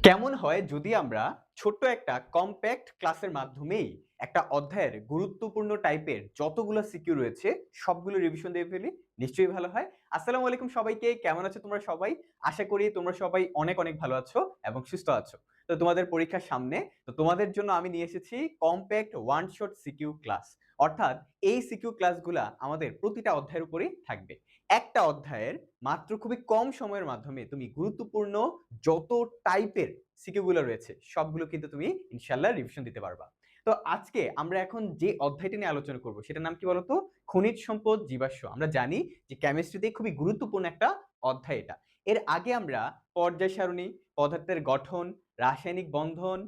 কেমন হয় যদি আমরা ছোট্ট একটা কম্প্যাক্ট ক্লাসের মাধ্যমেই একটা অধ্যায়ের গুরুত্বপূর্ণ টাইপের যতগুলো সিকিউ রয়েছে সবগুলো রিভিশন দিয়ে ফেলি? নিশ্চয়ই ভালো হয়। আসসালামু আলাইকুম সবাইকে। কেমন আছো তোমরা সবাই? আশা করি তোমরা সবাই অনেক, অনেক ভালো আছো এবং সুস্থ আছো। তো তোমাদের পরীক্ষার সামনে, তো তোমাদের জন্য আমি নিয়ে এসেছি compact one shot CQ class. অর্থাৎ এই সিকিউ ক্লাসগুলা আমাদের প্রতিটা অধ্যায়ের উপরেই থাকবে। একটা অধ্যায়ের মাত্র খুবই কম সময়ের মাধ্যমে তুমি গুরুত্বপূর্ণ যত টাইপের সিকিউ গুলো রয়েছে সবগুলো কিন্তু তুমি ইনশাল্লাহ রিভিশন দিতে পারবা। তো আজকে আমরা এখন যে অধ্যায়টি নিয়ে আলোচনা করব সেটার নাম কি বলতো? খনিজ সম্পদ জীবাশ্ম। আমরা জানি যে কেমিস্ট্রিতে খুবই গুরুত্বপূর্ণ একটা অধ্যায় এটা। এর আগে আমরা পর্যায় সারণী, পদার্থের গঠন, রাসায়নিক বন্ধন,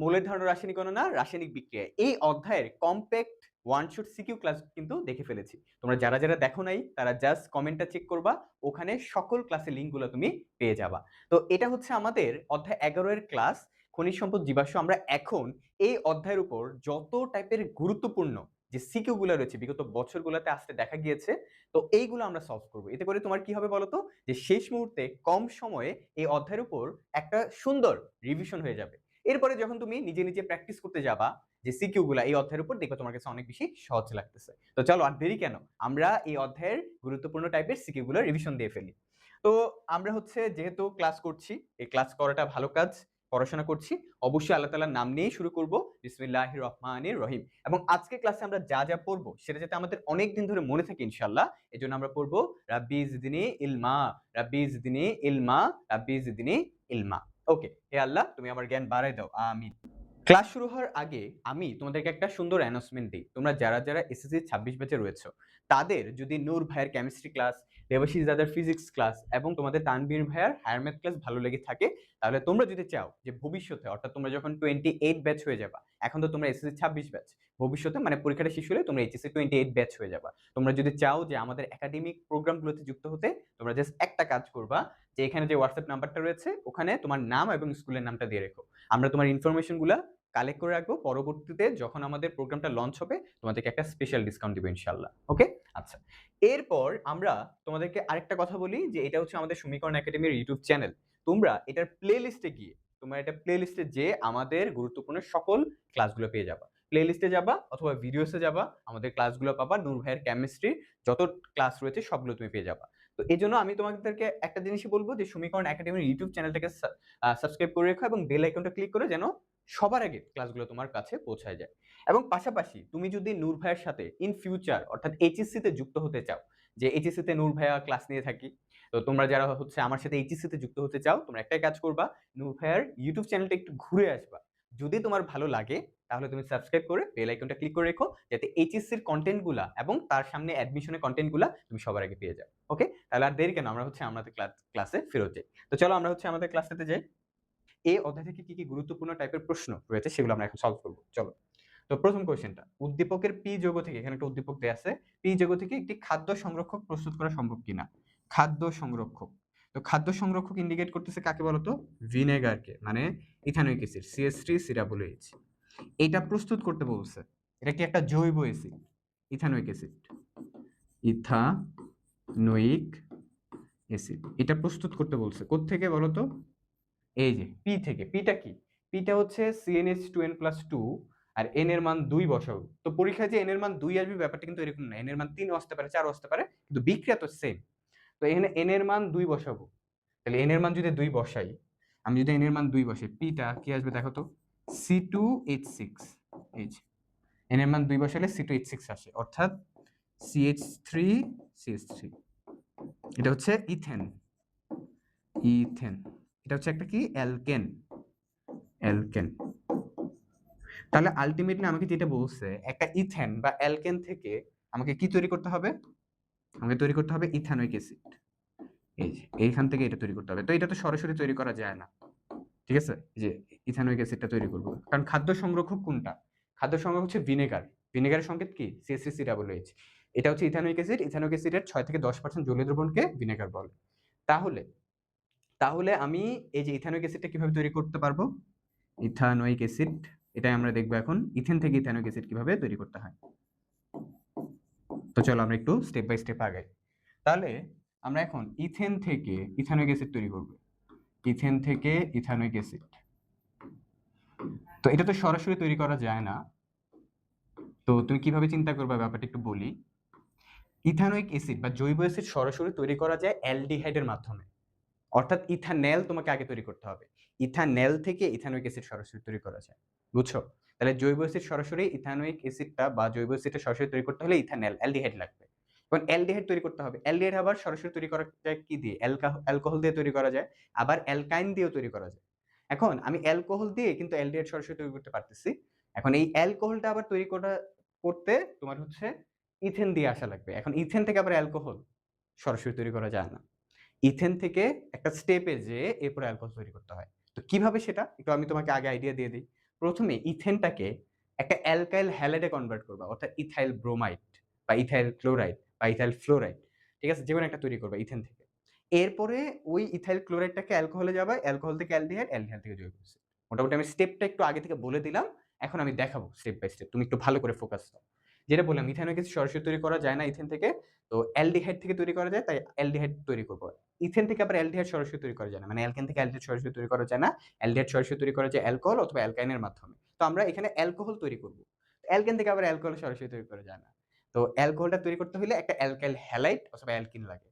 মৌলের ধারণা, রাসায়নিক গণনা, রাসায়নিক বিক্রিয়া এই অধ্যায়ের compact one shot CQ class কিন্তু দেখে ফেলেছি। তোমরা যারা যারা দেখো নাই তারা জাস্ট কমেন্টটা চেক করবা, ওখানে সকল ক্লাসের লিঙ্কগুলো তুমি পেয়ে যাবা। তো এটা হচ্ছে আমাদের অধ্যায় 11 এর ক্লাস, খনিজ সম্পদ জীবাশ্ম। আমরা এখন এই অধ্যায়ের উপর যত টাইপের গুরুত্বপূর্ণ যে সিকিউ গুলো রয়েছে বিগত বছরগুলোতে আসতে দেখা গিয়েছে, তো এইগুলো আমরা সলভ করব। এতে করে তোমার কি হবে বলতো, যে শেষ মুহূর্তে কম সময়ে এই অধ্যায়ের উপর একটা সুন্দর রিভিশন হয়ে যাবে। এরপরে যখন তুমি নিজে নিজে প্র্যাকটিস করতে যাবা যে সিকিউ গুলা এই অধ্যায়ের উপর, দেখবে তোমার কাছে অনেক বেশি সহজ লাগতেছে। তো চলো আর দেরি কেন, আমরা এই অধ্যায়ের গুরুত্বপূর্ণ টাইপের সিকিউ গুলো রিভিশন দিয়ে ফেলি। তো আমরা হচ্ছে যেহেতু ক্লাস করছি, এই ক্লাস করাটা ভালো কাজ, পড়াশোনা করছি, অবশ্যই আল্লাহ তাআলার নাম নিয়েই শুরু করব, বিসমিল্লাহির রহমানির রহিম। এবং আজকে ক্লাসে আমরা যা যা পড়বো সেটা যাতে আমাদের অনেক দিন ধরে মনে থাকে ইনশাআল্লাহ, এজন্য আমরা পড়বো রাব্বি জিদনি ইলমা, রাব্বি জিদনি ইলমা, রাব্বি জিদনি ইলমা। ওকে, হে আল্লাহ তুমি আমার জ্ঞান বাড়ায় দাও, আমিন। ক্লাস শুরু হওয়ার আগে আমি তোমাদেরকে একটা সুন্দর অ্যানাউন্সমেন্ট দিই। তোমরা যারা যারা এসএসসি 26 ব্যাচে রয়েছে, তাদের যদি নূর ভাইয়ের কেমিস্ট্রি ক্লাস, দেবাশিস দাদার ফিজিক্স ক্লাস এবং তোমাদের তানবীর ভাইয়ার হায়ার ম্যাথ ক্লাস ভালো লেগে থাকে, তাহলে তোমরা যদি চাও যে ভবিষ্যতে, অর্থাৎ তোমরা যখন 28 ব্যাচ হয়ে যাবা, এখন তো তোমরা এসএসসি 26 ব্যাচ, ভবিষ্যতে মানে পরীক্ষাটা শেষ হলে তোমরা এইচএসসি 28 ব্যাচ হয়ে যাবা। তোমরা যদি চাও যে আমাদের একাডেমিক প্রোগ্রামগুলোতে যুক্ত হতে, তোমরা জাস্ট একটা কাজ করবা, যে এখানে যে হোয়াটসঅ্যাপ নাম্বারটা রয়েছে ওখানে তোমার নাম এবং স্কুলের নামটা দিয়ে রেখো। আমরা তোমার ইনফরমেশনগুলো কালেক্ট করে রাখবো, পরবর্তীতে যখন আমাদের প্রোগ্রামটা লঞ্চ হবে তোমাদেরকে একটা স্পেশাল ডিসকাউন্ট দিব ইনশাআল্লাহ। ওকে, আচ্ছা। এরপর আমরা তোমাদেরকে আরেকটা কথা বলি, যে এটা হচ্ছে আমাদের সমীকরণ একাডেমির ইউটিউব চ্যানেল। তোমরা এটার প্লে লিস্টে গিয়ে, তোমরা এটা প্লে লিস্টে যে আমাদের গুরুত্বপূর্ণ সকল ক্লাসগুলো পেয়ে যাবা। প্লে লিস্টে যাবা অথবা ভিডিওসে যাবা, আমাদের ক্লাসগুলো পাবা, নূর ভাইয়ের কেমিস্ট্রি যত ক্লাস রয়েছে সবগুলো তুমি পেয়ে যাবা। তো এই জন্য আমি তোমাদেরকে একটা জিনিসই বলবো, যে সমীকরণ একাডেমির ইউটিউব চ্যানেলটাকে সাবস্ক্রাইব করে রেখো এবং বেল আইকনটা ক্লিক করে যেন সবার আগে ক্লাসগুলো তোমার কাছে পৌঁছায় যায়। এবং পাশাপাশি তুমি যদি নূর ভাইয়ের সাথে ইন ফিউচার অর্থাৎ এইচএসসি তে যুক্ত হতে চাও, যে এইচএসসি তে নূর ভাইয়া ক্লাস নিয়ে থাকি, তো তোমরা যারা হচ্ছে আমার সাথে এইচএসসি তে যুক্ত হতে চাও, তোমরা একটাই কাজ করবা, নূর ভাইয়ার ইউটিউব চ্যানেলটা একটু ঘুরে আসবা। যদি তোমার ভালো লাগে তাহলে তুমি সাবস্ক্রাইব করে বেল আইকনটা ক্লিক করে রেখো, যাতে এইচএসসির কন্টেন্টগুলা এবং তার সামনে অ্যাডমিশনের কন্টেন্টগুলা তুমি সবার আগে পেয়ে যাও। ওকে, তাহলে আর দেরি কেন, আমরা হচ্ছে আমাদের ক্লাসে ফেরত যাই। তো চলো আমরা হচ্ছে আমাদের ক্লাসটাতে যাই। এই অধ্যায় থেকে কি কি গুরুত্বপূর্ণ টাইপের প্রশ্ন রয়েছে সেগুলো আমরা এখন সলভ করব। চলো। তো প্রথম কোশ্চেনটা, উদ্দীপকের পি যৌগ থেকে, এখানে একটা উদ্দীপক দেয়া আছে, পি যৌগ থেকে একটি খাদ্য সংরক্ষক প্রস্তুত করা সম্ভব কিনা। খাদ্য সংরক্ষক, তো খাদ্য সংরক্ষক ইন্ডিকেট করতেছে কাকে বলতো? ভিনেগারকে, মানে ইথানোয়িক অ্যাসিড CH3 COOH। এটা প্রস্তুত করতে বলছে। এটা কি একটা জৈব acid, ethanoic acid, ethanoic acid. এটা প্রস্তুত করতে বলছে কোত্থেকে বলতো? এই যে পি থেকে। পিটা কি? পিটা হচ্ছে CnH2n+2, আর n এর মান 2 বসাও। তো পরীক্ষায় যে n এর মান 2 আসবে ব্যাপারটা কিন্তু এরকম না, n এর মান 3 আসতে পারে, 4 আসতে পারে, কিন্তু বিক্রিয়া তো সেম। তো এখানে n এর মান 2 বসাবো। তাহলে n এর মান যদি 2 বসাই, আমি যদি n এর মান 2 বসাই, পিটা কি আসবে দেখো তো? C2H6। এই যে n এর মান 2 বসালে C2H6 আসে, অর্থাৎ CH3CH3। এটা হচ্ছে ইথেন, ইথেন। এটা হচ্ছে একটা কি? Alkane, alkane. তাহলে আলটিমেটলি আমাকে যেটা বলছে, একটা ইথেন বা অ্যালকেন থেকে আমাকে কি তৈরি করতে হবে? আমাকে তৈরি করতে হবে ইথানোয়িক অ্যাসিড। এই যে এইখান থেকে এটা তৈরি করতে হবে। তো এটা তো সরাসরি তৈরি করা যায় না, ঠিক আছে? যে ইথানোয়িক অ্যাসিডটা তৈরি করব, কারণ খাদ্য সংরক্ষক কোনটা? খাদ্য সংরক্ষক হচ্ছে ভিনেগার। ভিনেগারের সংকেত কি? CH3COOH। এটা হচ্ছে ইথানোয়িক অ্যাসিড। ইথানোয়িক অ্যাসিডের 6 থেকে 10% জলীয় দ্রবণকে ভিনেগার বলে। তাহলে তাহলে আমি এই যে ইথানোয়িক অ্যাসিডটা কিভাবে তৈরি করতে পারবো? ইথানোয়িক অ্যাসিড, এটাই আমরা দেখবো এখন, ইথেন থেকে ইথানোয়িক অ্যাসিড কিভাবে তৈরি করতে হয়। তো চলো আমরা একটু স্টেপ বাই স্টেপ আগাই। তাহলে আমরা এখন ইথেন থেকে ইথানোয়িক অ্যাসিড তৈরি করব। ইথেন থেকে ইথানোইক অ্যাসিড। তো এটা তো সরাসরি তৈরি করা যায় না, তো তুমি কিভাবে চিন্তা করবে ব্যাপারটা একটু বলি। ইথানোইক অ্যাসিড বা জৈব অ্যাসিড সরাসরি তৈরি করা যায় অ্যালডিহাইডের মাধ্যমে, অর্থাৎ ইথানেল তোমাকে আগে তৈরি করতে হবে। ইথানেল থেকে ইথানোইক অ্যাসিড সরাসরি তৈরি করা যায়, বুঝছো? তাহলে জৈব অ্যাসিড সরাসরি ইথানোইক অ্যাসিডটা বা জৈব অ্যাসিডটা সরাসরি তৈরি করতে হলে ইথানেল অ্যালডিহাইড লাগবে। এখন অ্যালডিহাইড তৈরি করতে হবে, অ্যালডিহাইড আবার সরাসরি তৈরি করা যায় কি দিয়ে? অ্যালকোহল দিয়ে তৈরি করা যায়, আবার অ্যালকাইন দিয়েও তৈরি করা যায়। এখন আমি অ্যালকোহল দিয়ে কিন্তু অ্যালডিহাইড সরাসরি তৈরি করতে পারতেছি। এখন এই অ্যালকোহলটা আবার তৈরি করতে তোমার হচ্ছে ইথেন দিয়ে আসা লাগবে। এখন ইথেন থেকে আবার অ্যালকোহল সরাসরি তৈরি করা যায় না, ইথেন থেকে একটা স্টেপে যে এরপরে অ্যালকোহল তৈরি করতে হয়। তো কিভাবে সেটা একটু আমি তোমাকে আগে আইডিয়া দিয়ে দিই। প্রথমে ইথেনটাকে একটা অ্যালকাইল হ্যালাইডে কনভার্ট করবা, অর্থাৎ ইথাইল ব্রোমাইড বা ইথাইল ক্লোরাইড বা ইথাইল ফ্লোরাইড, ঠিক আছে, যেকোনো একটা তৈরি করবা ইথেন থেকে। এরপরে ওই ইথাইল ক্লোরাইডটাকে অ্যালকোহলে যাবে, অ্যালকোহল থেকে অ্যালডিহাইড, অ্যালডিহাইড থেকে জৈব অ্যাসিড। মোটামুটি আমি স্টেপটা একটু আগে থেকে বলে দিলাম, এখন আমি দেখাবো স্টেপ বাই স্টেপ, তুমি একটু ভালো করে ফোকাস দাও। যেটা বললাম, ইথানোইক অ্যাসিড সরাসরি তৈরি করা যায় না ইথেন থেকে, তো অ্যালডিহাইড থেকে তৈরি করা যায়, তাই অ্যালডিহাইড তৈরি করবো। ইথেন থেকে আবার অ্যালডিহাইড সরাসরি তৈরি করা যায় না, মানে অ্যালকেন থেকে অ্যালডিহাইড সরাসরি তৈরি করা যায় না, অ্যালডিহাইড সরাসরি তৈরি করা যায় অ্যালকোহল অথবা অ্যালকাইনের মাধ্যমে। তো আমরা এখানে অ্যালকোহল তৈরি করব, অ্যালকেন থেকে আবার অ্যালকোহল সরাসরি তৈরি করা যায় না। তো অ্যালকোহলটা তৈরি করতে হলে একটা অ্যালকাইল হ্যালাইড অথবা অ্যালকিন লাগে।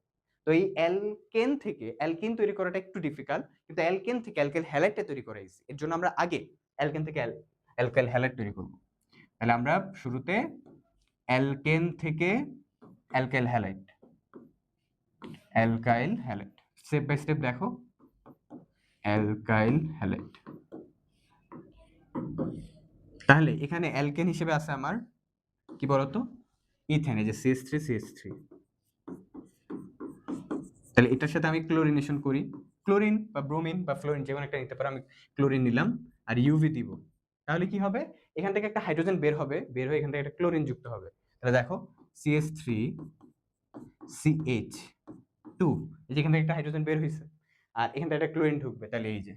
তো এই অ্যালকেন থেকে অ্যালকিন তৈরি করাটা একটু ডিফিকাল্ট, কিন্তু অ্যালকেন থেকে অ্যালকাইল হ্যালাইডটা তৈরি করা ইজি। এর জন্য আমরা আগে অ্যালকেন থেকে অ্যালকাইল হ্যালাইড তৈরি করব। তাহলে আমরা শুরুতে অ্যালকেন থেকে alkyl halide, alkyl halide step by step দেখো। অ্যালকাইল হ্যালাইড, তাহলে এখানে অ্যালকেন হিসেবে আছে আমার কি বলতো, ইথেন, এই যে CH3CH3। তাহলে এটার সাথে আমি ক্লোরিনেশন করি, ক্লোরিন বা ব্রোমিন বা ফ্লোরিন যেমন একটা নিতে পারো, আমি ক্লোরিন নিলাম আর ইউভি দিব। তাহলে কি হবে, এখান থেকে একটা হাইড্রোজেন বের হবে, বের হয়ে এখান থেকে একটা ক্লোরিন যুক্ত হবে। তাহলে দেখো CH3CH2, এই যে এখান থেকে একটা হাইড্রোজেন বের হয়েছে, আর এখান থেকে একটা ক্লোরিন ঢুকবে। তাহলে এই যে,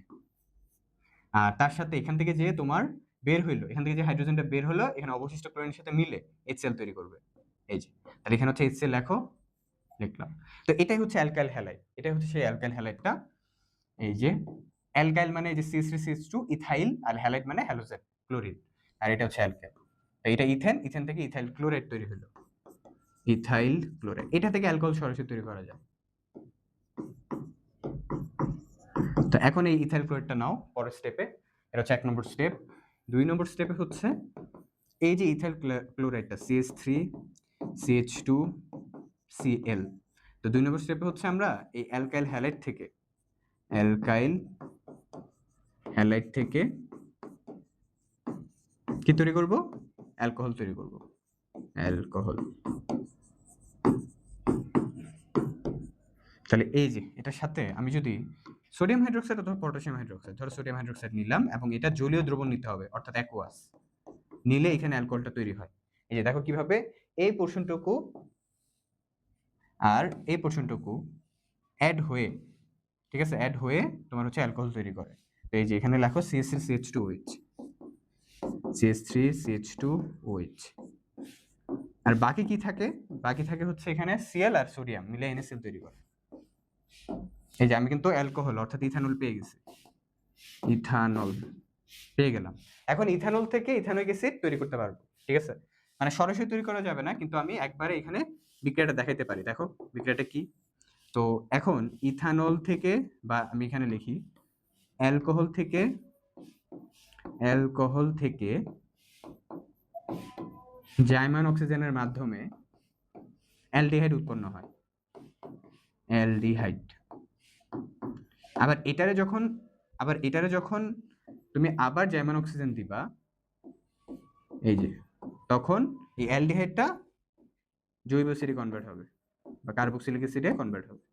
আর তার সাথে এখান থেকে যে তোমার বের হইলো, এখান থেকে যে হাইড্রোজেনটা বের হলো, এখানে অবশিষ্ট ক্লোরিনের সাথে মিলে HCl তৈরি করবে। এই যে, তাহলে এখানে হচ্ছে HCl লেখো, লিখলাম। তো এটাই হচ্ছে অ্যালকাইল হ্যালাইড, এটাই হচ্ছে সেই অ্যালকাইল হ্যালাইডটা। এই যে অ্যালকাইল মানে এই যে CH3CH2 ইথাইল, আর হ্যালাইড মানে হ্যালোজেন ক্লোরিন, আর এটা হচ্ছে অ্যালকাইল। তো এটা ইথেন, ইথেন থেকে ইথাইল ক্লোরাইড তৈরি হলো, ইথাইল ক্লোরাইড। এটা থেকে অ্যালকোহল সরাসরি তৈরি করা যায়। তো এখন এই ইথাইল ক্লোরাইডটা নাও পরের স্টেপে, এটা হচ্ছে 1 নম্বর স্টেপ। 2 নম্বর স্টেপে হচ্ছে এই যে ইথাইল ক্লোরাইডটা CH3CH2Cl। তো 2 নম্বর স্টেপে হচ্ছে আমরা এই অ্যালকাইল হ্যালাইড থেকে, অ্যালকাইল হ্যালাইড থেকে কি তৈরি করব, অ্যালকোহল তৈরি করব, অ্যালকোহল। তাহলে এই যে এটার সাথে আমি যদি সোডিয়াম হাইড্রোক্সাইড অথবা পটাশিয়াম হাইড্রোক্সাইড, ধরো সোডিয়াম হাইড্রোক্সাইড নিলাম এবং এটা জলীয় দ্রবণ নিতে হবে, অর্থাৎ অ্যাকোয়াস নিলে এখানে অ্যালকোহলটা তৈরি হয়। এই যে দেখো কিভাবে এই পোরশনটুকু আর এই পোরশনটুকু অ্যাড হয়ে, ঠিক আছে, অ্যাড হয়ে তোমার হচ্ছে অ্যালকোহল তৈরি করে। তো এই যে এখানে লেখো CH3CH2OH, CH3CH2OH। আর বাকি কি থাকে, বাকি থাকে হচ্ছে এখানে Cl আর সোডিয়াম মিলে NaCl তৈরি করে। এই যে আমি কিন্তু অ্যালকোহল অর্থাৎ ইথানল পেয়ে গেছি, ইথানল পেয়ে গেলাম। এখন ইথানল থেকে ইথানোইক অ্যাসিড তৈরি করতে পারবো, ঠিক আছে, মানে সরাসরি তৈরি করা যাবে না, কিন্তু আমি একবারে এখানে বিক্রিয়াটা দেখাইতে পারি। দেখো বিক্রিয়াটা কি। তো এখন ইথানল থেকে, বা আমি এখানে লিখি অ্যালকোহল থেকে, অ্যালকোহল থেকে জাইমান অক্সিজেনের মাধ্যমে অ্যালডিহাইড উৎপন্ন হয়, অ্যালডিহাইড। আবার এটারে যখন তুমি আবার জাইমান অক্সিজেন দিবা, এই যে তখন এই অ্যালডিহাইডটা জৈব অ্যাসিডে কনভার্ট হবে বা কার্বক্সিলিক অ্যাসিডে কনভার্ট হবে,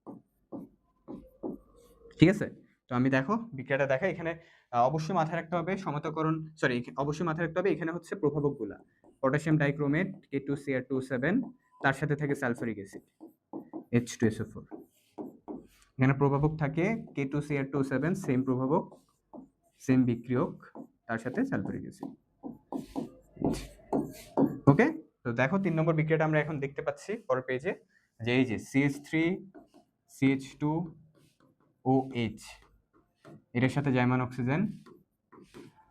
ঠিক আছে। তো আমি দেখো বিক্রিয়াটা দেখা, এখানে অবশ্যই মাথায় রাখতে হবে সমতাকরণ, সরি অবশ্যই মাথায় রাখতে হবে এখানে হচ্ছে প্রভাবকগুলা, পটাশিয়াম ডাইক্রোমেট K2Cr2O7, তার সাথে থাকে সালফারিক অ্যাসিড H2SO4। এখানে প্রভাবক থাকে K2Cr2O7, সেম প্রভাবক, সেম বিক্রিয়ক, তার সাথে সালফারিক অ্যাসিড। ওকে, তো দেখো 3 নম্বর বিক্রিয়াটা আমরা এখন দেখতে পাচ্ছি পরের পেজে, যে এই যে CH3CH2OH, এটার সাথে জাইমান অক্সিজেন,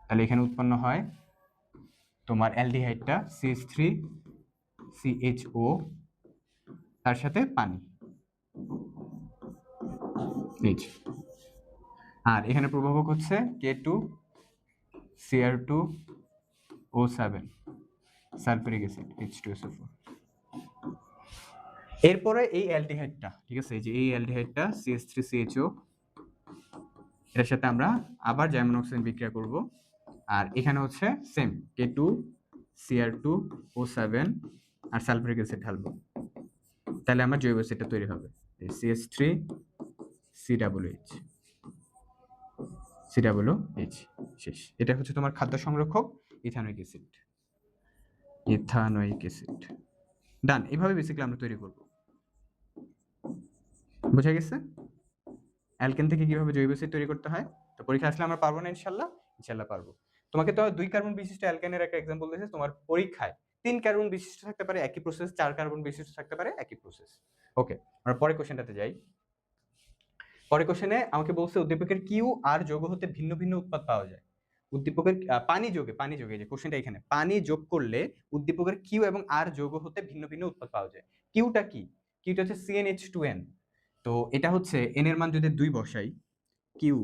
তাহলে এখানে উৎপন্ন হয় তোমার অ্যালডিহাইডটা CH3CHO, তার সাথে পানি H, আর এখানে প্রভাবক হচ্ছে K2Cr2O7 সালফিউরিক অ্যাসিড H2SO4। এরপরে এই অ্যালডিহাইডটা, ঠিক আছে, এই যে এই অ্যালডিহাইডটা CH3CHO, এর সাথে আমরা আবার জাইমান অক্সিজেন বিক্রিয়া করব, আর এখানে হচ্ছে সেম K2Cr2O7 আর সালফিউরিক অ্যাসিড ঢালবো, তাহলে আমার জৈব অ্যাসিডটা তৈরি হবে CH3COOH শেষ। এটা হচ্ছে তোমার খাদ্য সংরক্ষক ইথানোয়িক অ্যাসিড, ডান। এইভাবে বেসিক্যালি আমরা তৈরি করব, বুঝা গেছে অ্যালকেন থেকে কিভাবে জৈব অ্যাসিড তৈরি করতে হয়। তো পরীক্ষা আসলে আমরা পারবো না ইনশাআল্লাহ পারবো। তোমাকে তো 2 কার্বন বিশিষ্ট অ্যালকেনের একটা एग्जांपल দিয়েছে, তোমার পরীক্ষায় 3 কার্বন বিশিষ্ট থাকতে পারে একই প্রসেস, 4 কার্বন বিশিষ্ট থাকতে পারে একই প্রসেস। ওকে, আমরা পরের কোশ্চেনটাতে যাই। পরের কোশ্চেনে আমাকে বলছে উদ্দীপকের কিউ আর যৌগ হতে ভিন্ন ভিন্ন উৎপাদ পাওয়া যায়। উদ্দীপকের পানি যোগে, যে কোশ্চেনটা এখানে পানি যোগ করলে উদ্দীপকের কিউ এবং আর যৌগ হতে ভিন্ন ভিন্ন উৎপাদ পাওয়া যায়। কিউটা কি? কিউটা হচ্ছে CnH2n। তো এটা হচ্ছে n এর মান যদি 2 বসাই, কিউ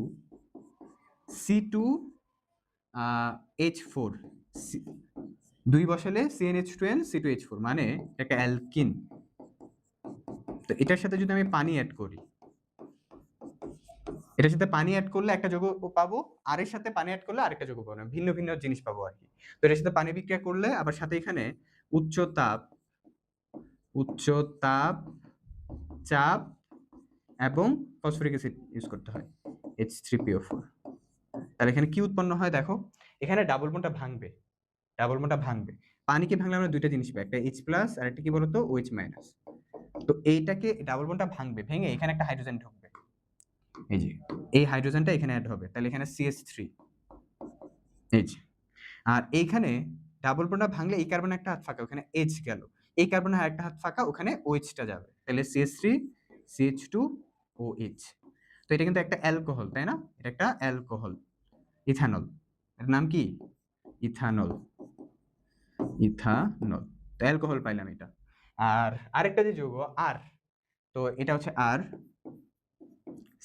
C2H4, 2 বসালে CnH2n C2H4, মানে একটা অ্যালকিন। তো এটার সাথে যদি আমি পানি অ্যাড করি, এটার সাথে পানি অ্যাড করলে একটা যৌগ পাবো, আর এর সাথে পানি অ্যাড করলে আরেকটা যৌগ পাবো, ভিন্ন ভিন্ন জিনিস পাবো আর কি। তো এর সাথে পানি বিক্রিয়া করলে আবার সাথে এখানে উচ্চ তাপ চাপ এবং ফসফরিক অ্যাসিড ইউজ করতে হয় H3PO4। তাহলে এখানে কি উৎপন্ন হয় দেখো, এখানে ডাবল বন্ডটা ভাঙবে, পানিকে ভাঙলে আমরা দুইটা জিনিস পাই, একটা H+ আর একটা কি বলতো OH-। তো এইটাকে ডাবল বন্ডটা ভাঙবে, ভেঙে এখানে একটা হাইড্রোজেন ঢুকবে, এই যে এই হাইড্রোজেনটা এখানে অ্যাড হবে, তাহলে এখানে CH3, এই যে। আর এইখানে ডাবল বন্ডটা ভাঙলে এই কার্বনে একটা হাত ফাঁকা, ওখানে H গেল, এই কার্বনে আরেকটা হাত ফাঁকা, ওখানে OH-টা যাবে, তাহলে CH3CH2OH। তো এটা কিন্তু একটা অ্যালকোহল, তাই না? এটা একটা অ্যালকোহল, ইথানল। এর নাম কি? ইথানল। তো অ্যালকোহল পাইলাম এটা। আর আরেকটা যে যৌগ আর, তো এটা হচ্ছে আর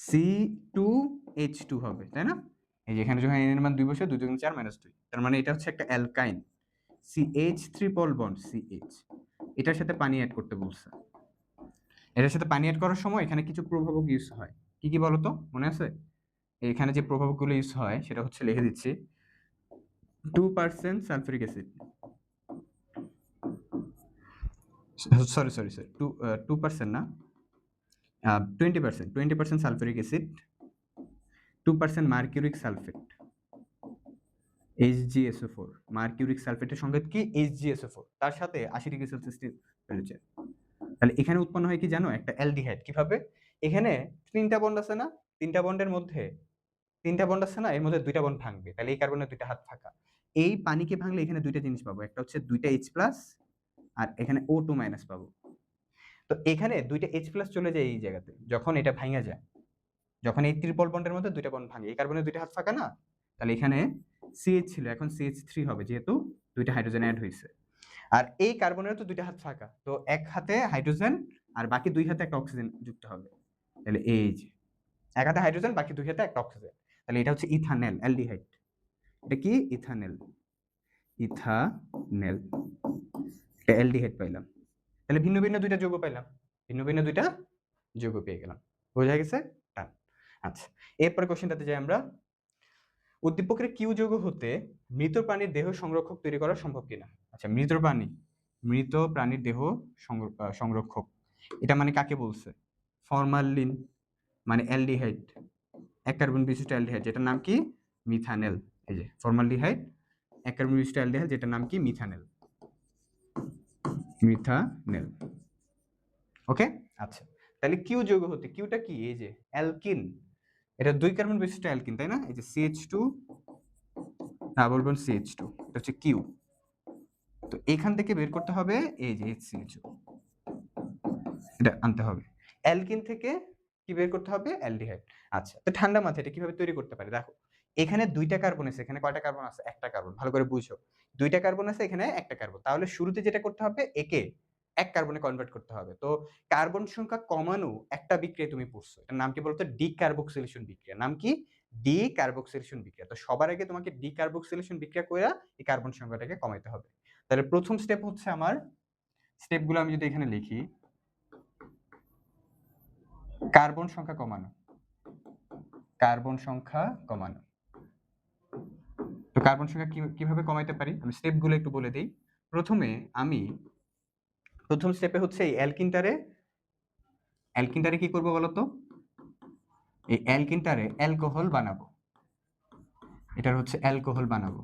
C2H2 হবে, তাই না? এই যে এখানে যখন n এর মান 2 বসে, 2 × 4 - 2, তার মানে এটা হচ্ছে একটা অ্যালকাইন, CH3 বন্ড CH। এটার সাথে পানি অ্যাড করতে বলছে। এটার সাথে পানি অ্যাড করার সময় এখানে কিছু প্রভাবক ইউজ হয়। কি কি বলতো, মনে আছে? এখানে যে প্রভাবকগুলো ইউজ হয় সেটা হচ্ছে লিখে দিচ্ছি, 2% সালফিউরিক অ্যাসিড, সরি 2% না, 20% sulphuric acid, 2% mercuric sulphate HgSO4। Mercuric সালফেটের সংকেত কি? HgSO4, তার সাথে 80 ডিগ্রি সেলসিয়াস টেম্পারেচার। তাহলে এখানে উৎপন্ন হয় কি জানো? একটা অ্যালডিহাইড। কিভাবে? এখানে 3টা বন্ড আছে না, 3টা বন্ডের মধ্যে 3টা বন্ড আছে না, এর মধ্যে 2টা বন্ড ভাঙবে, তাহলে এই কার্বনের 2টা হাত ফাঁকা। এই পানিকে ভাঙলে এখানে 2টা জিনিস পাবো, একটা হচ্ছে 2টা H+ আর এখানে O2- পাবো। তো এখানে 2টা H+ চলে যায় এই জায়গাতে, যখন এটা ভাঙা যায়, যখন এই ট্রিপল বন্ডের মধ্যে 2টা বন্ড ভাঙে, এই কার্বনের 2টা হাত ফাঁকা না, তাহলে এখানে CH ছিল, এখন CH3 হবে, যেহেতু 2টা হাইড্রোজেন অ্যাড হয়েছে। আর এই কার্বনের তো 2টা হাত ফাঁকা, তো এক হাতে হাইড্রোজেন আর বাকি 2 হাতে একটা অক্সিজেন যুক্ত হবে, তাহলে এই যে এক হাতে হাইড্রোজেন, বাকি 2 হাতে একটা অক্সিজেন, তাহলে এটা হচ্ছে ইথানেল অ্যালডিহাইড। এটা কি? ইথানেল, এটা অ্যালডিহাইড পাইলাম। তাহলে ভিন্ন ভিন্ন 2টা যৌগ পাইলাম, ভিন্ন ভিন্ন 2টা যৌগ পেয়ে গেলাম, বোঝা গেছে? আচ্ছা, এরপরে কোশ্চেনটাতে যাই আমরা। উদ্দীপকের কিউ যৌগ হতে মৃত প্রাণীর দেহ সংরক্ষক তৈরি করা সম্ভব কিনা? আচ্ছা, মৃত প্রাণীর দেহ সংরক্ষক, এটা মানে কাকে বলছে? ফরমালিন, মানে অ্যালডিহাইড, এক কার্বন বিশিষ্ট অ্যালডিহাইড, যেটার নাম কি? মিথানেল। এই যে ফরমালডিহাইড, এক কার্বন বিশিষ্ট অ্যালডিহাইড, যেটার নাম কি? মিথানেল। ওকে, আচ্ছা, তাহলে কিউ যৌগ হতে, কিউটা কি? এই যে অ্যালকিন, এটা 2 কার্বন বিশিষ্ট অ্যালকিন, তাই না? এই যে CH2 ডাবল বন্ড CH2, এটা হচ্ছে কিউ। তো এখান থেকে বের করতে হবে এই যে HCHO, এটা আনতে হবে। অ্যালকিন থেকে কি বের করতে হবে? অ্যালডিহাইড। আচ্ছা, তো ঠান্ডা মাথায় এটা কিভাবে তৈরি করতে পারি? দেখো, এখানে ২ টা কার্বন আছে, এখানে কয়টা কার্বন আছে? ১ টা কার্বন। ভালো করে বুঝো। ২ টা কার্বন আছে, এখানে ১ টা কার্বন। তাহলে শুরুতে যেটা করতে হবে, একে ১ কার্বনে কনভার্ট করতে হবে। তো কার্বন সংখ্যা কমানো একটা বিক্রিয়া তুমি পড়ছো। এটার নাম কি বলতো? ডিকার্বক্সিলেশন বিক্রিয়া। নাম কি? ডিকার্বক্সিলেশন বিক্রিয়া। তো সবার আগে তোমাকে ডিকার্বক্সিলেশন বিক্রিয়া কইরা এই কার্বন সংখ্যাটাকে কমাইতে হবে। তাহলে ১ম স্টেপ হচ্ছে আমার, স্টেপগুলো আমি যদি এখানে লিখি, কার্বন সংখ্যা কমানো। কার্বন সংখ্যা কমানো। তো কার্বন সংখ্যা কিভাবে কমাইতে পারি? আমি স্টেপগুলো একটু বলে দেই। আমি প্রথম স্টেপে হচ্ছে এই অ্যালকিনটারে কি করব বলতো? এই অ্যালকিনটারে অ্যালকোহল বানাবো। এটার হচ্ছে অ্যালকোহল বানাবো,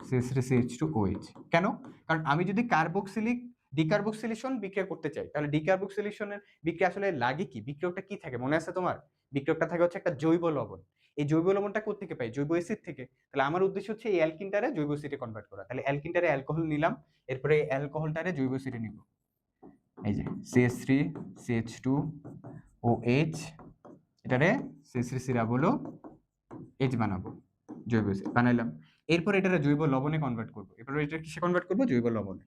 CH3CH2OH। কেন? কারণ আমি যদি ডিকার্বক্সিলেশন বিক্রিয়া করতে চাই, তাহলে ডিকার্বক্সিলেশনের বিক্রিয়া আসলে লাগে কি? বিক্রিয়কটা কি থাকে মনে আছে তোমার? বিক্রিয়কটা থাকে হচ্ছে একটা জৈব লবণ। এই জৈব লবণটা কোত্থেকে পাই? জৈব অ্যাসিড থেকে। তাহলে আমার উদ্দেশ্য হচ্ছে এই অ্যালকিনটারে জৈব অ্যাসিডে কনভার্ট করা। তাহলে অ্যালকিনটারে অ্যালকোহল নিলাম, এরপরে এই অ্যালকোহলটারে জৈব অ্যাসিডে নিব। এই যে CH3CH2OH, এটারে CH3COOH বানাবো, জৈব অ্যাসিড বানাইলাম। এরপর এটারে জৈব লবণে কনভার্ট করব। এরপর এটা কিসে কনভার্ট করব? জৈব লবণে।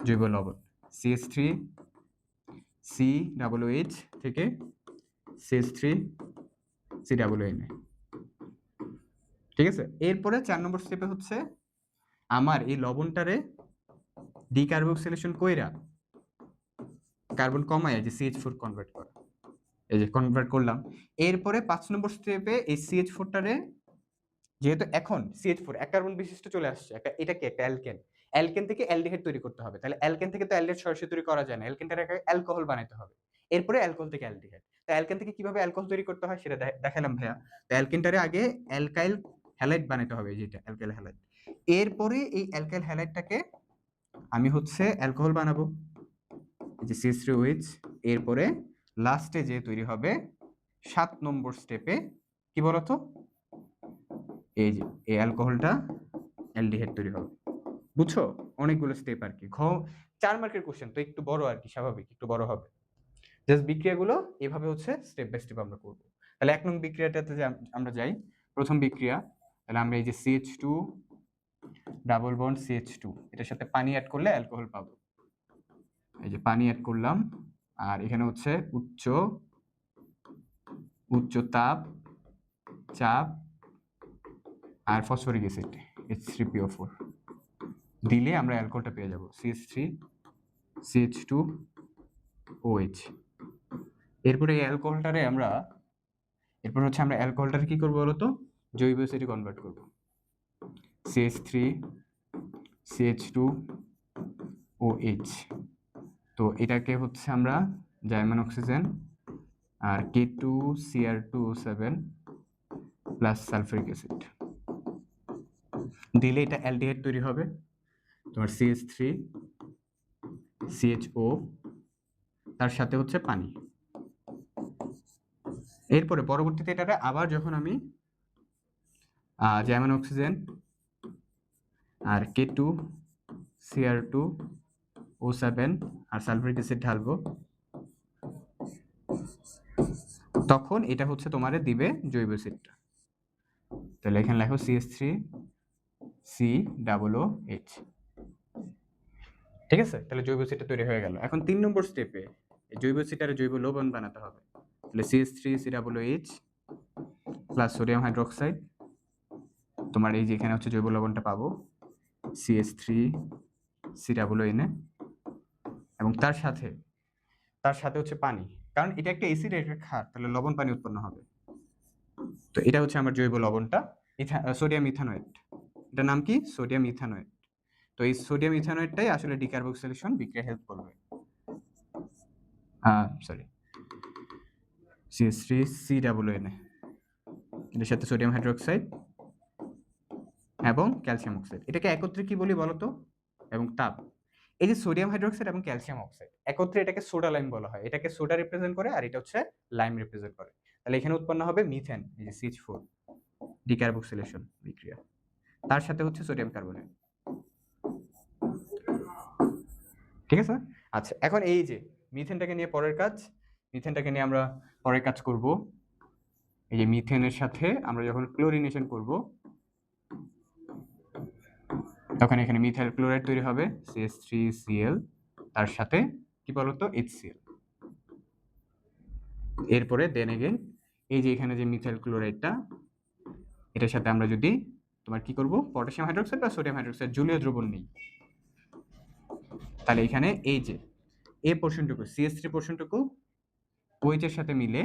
জৈব লবণ CH3COOH থেকে CH3COON। ঠিক আছে? এরপরে ৪ নম্বর স্টেপে হচ্ছে আমার এই লবণটারে ডিকার্বক্সিলেশন কইরা কার্বন কমায় যে CH4 কনভার্ট করা। এই যে কনভার্ট করলাম। এরপরে ৫ নম্বর স্টেপে এই CH4 টারে, যেহেতু এখন CH4 এক কার্বন বিশিষ্ট চলে আসছে, এটা কি একটা অ্যালকেন। অ্যালকেন থেকে অ্যালডিহাইড তৈরি করতে হবে। তাহলে অ্যালকেন থেকে তো অ্যালডিহাইড সরাসরি তৈরি করা যায় না। অ্যালকেনটাকে অ্যালকোহল বানাইতে হবে। এরপরে অ্যালকোহল থেকে অ্যালডিহাইড। তো অ্যালকেন থেকে কিভাবে অ্যালকোহল তৈরি করতে হয় সেটা দেখালাম ভাইয়া। তো অ্যালকেনটারে আগে অ্যালকাইল হ্যালাইড বানাইতে হবে, যেটা অ্যালকাইল হ্যালাইড। এরপরে এই অ্যালকাইল হ্যালাইডটাকে আমি হচ্ছে অ্যালকোহল বানাবো, এই যে CH3OH। এরপরে লাস্টে যে তৈরি হবে ৭ নম্বর স্টেপে, কি বলতো? এই যে এই অ্যালকোহলটা অ্যালডিহাইড তৈরি হবে। বুঝছো? অনেকগুলো স্টেপ আর কি। ৪ মার্কের কোশ্চেন তো একটু বড় আর কি, স্বাভাবিক একটু বড় হবে। জাস্ট বিক্রিয়াগুলো এভাবে হচ্ছে স্টেপ বাই স্টেপ আমরা করব। তাহলে ১ নং বিক্রিয়াটাতে যে আমরা যাই, প্রথম বিক্রিয়া। তাহলে আমরা এই যে CH2 ডাবল বন্ড CH2, এটার সাথে পানি অ্যাড করলে অ্যালকোহল পাবো। এই যে পানি অ্যাড করলাম, আর এখানে হচ্ছে উচ্চ চাপ আর ফসফরিক অ্যাসিড H3PO4 দিলে আমরা অ্যালকোহলটা পেয়ে যাব, CH3CH2OH। এরপরে এই অ্যালকোহলটারে আমরা অ্যালকোহলটারে কি করব বলতো? জৈব অ্যাসিডে কনভার্ট করব, CH3CH2OH। তো এটাকে হচ্ছে আমরা জার্মান অক্সিজেন আর K2Cr2O7 প্লাস সালফারিক অ্যাসিড দিলে এটা অ্যালডিহাইড তৈরি হবে, তোমার CH3CHO, তার সাথে হচ্ছে পানি। এরপরে পরবর্তীতে এটারে আবার যখন আমি জার্মান অক্সিজেন আর K2Cr2O7 আর সালফারিক অ্যাসিড ঢালবো, তখন এটা হচ্ছে তোমারে দিবে জৈব অ্যাসিডটা। তাহলে এখানে লেখো CH3COOH। ঠিক আছে? তাহলে জৈব অ্যাসিডটা তৈরি হয়ে গেল। এখন ৩ নম্বর স্টেপে জৈব অ্যাসিডটারে জৈব লবণ বানাতে হবে। তাহলে CH3COOH প্লাস সোডিয়াম হাইড্রোক্সাইড, তোমার এই যে এখানে হচ্ছে জৈব লবণটা পাবো CH3COON, এবং তার সাথে হচ্ছে পানি। কারণ এটা একটা অ্যাসিড, এটা ক্ষার, তাহলে লবণ পানি উৎপন্ন হবে। তো এটা হচ্ছে আমার জৈব লবণটা, সোডিয়াম ইথানোয়েট। এটার নাম কি? Sodium ethanoate. তো এই সোডিয়াম ইথানোয়েটটাই আসলে ডিকার্বক্সিলেশন বিক্রিয়া হেল্প করবে। সরি, CH3COON, এর সাথে সোডিয়াম হাইড্রোক্সাইড এবং ক্যালসিয়াম অক্সাইড। এটাকে একত্রে কি বলি বলতো? এবং তাপ। এই যে সোডিয়াম হাইড্রোক্সাইড এবং ক্যালসিয়াম অক্সাইড একত্রে, এটাকে সোডা লাইম বলা হয়। এটাকে সোডা রিপ্রেজেন্ট করে, আর এটা হচ্ছে লাইম রিপ্রেজেন্ট করে। তাহলে এখানে উৎপন্ন হবে মিথেন, এই যে CH4, ডিকার্বক্সিলেশন বিক্রিয়া। তার সাথে হচ্ছে সোডিয়াম কার্বনেট। ঠিক আছে? আচ্ছা, এখন এই যে মিথেনটাকে নিয়ে পরের কাজ, মিথেনটাকে নিয়ে আমরা পরে কাজ করব। এই যে মিথেনের সাথে আমরা যখন ক্লোরিনেশন করব তখন এখানে মিথাইল ক্লোরাইড তৈরি হবে CH3Cl, তার সাথে কি বলতো HCl। এরপরে দেন এগেন এই যে এখানে যে মিথাইল ক্লোরাইডটা, এটার সাথে আমরা যদি তোমার কি করব পটাশিয়াম হাইড্রোক্সাইড বা সোডিয়াম হাইড্রোক্সাইড জলীয় দ্রবণ নেই, তাহলে এখানে এই যে এই পোর্শনটুকু CH3 পোর্শনটুকু OH এর সাথে মিলে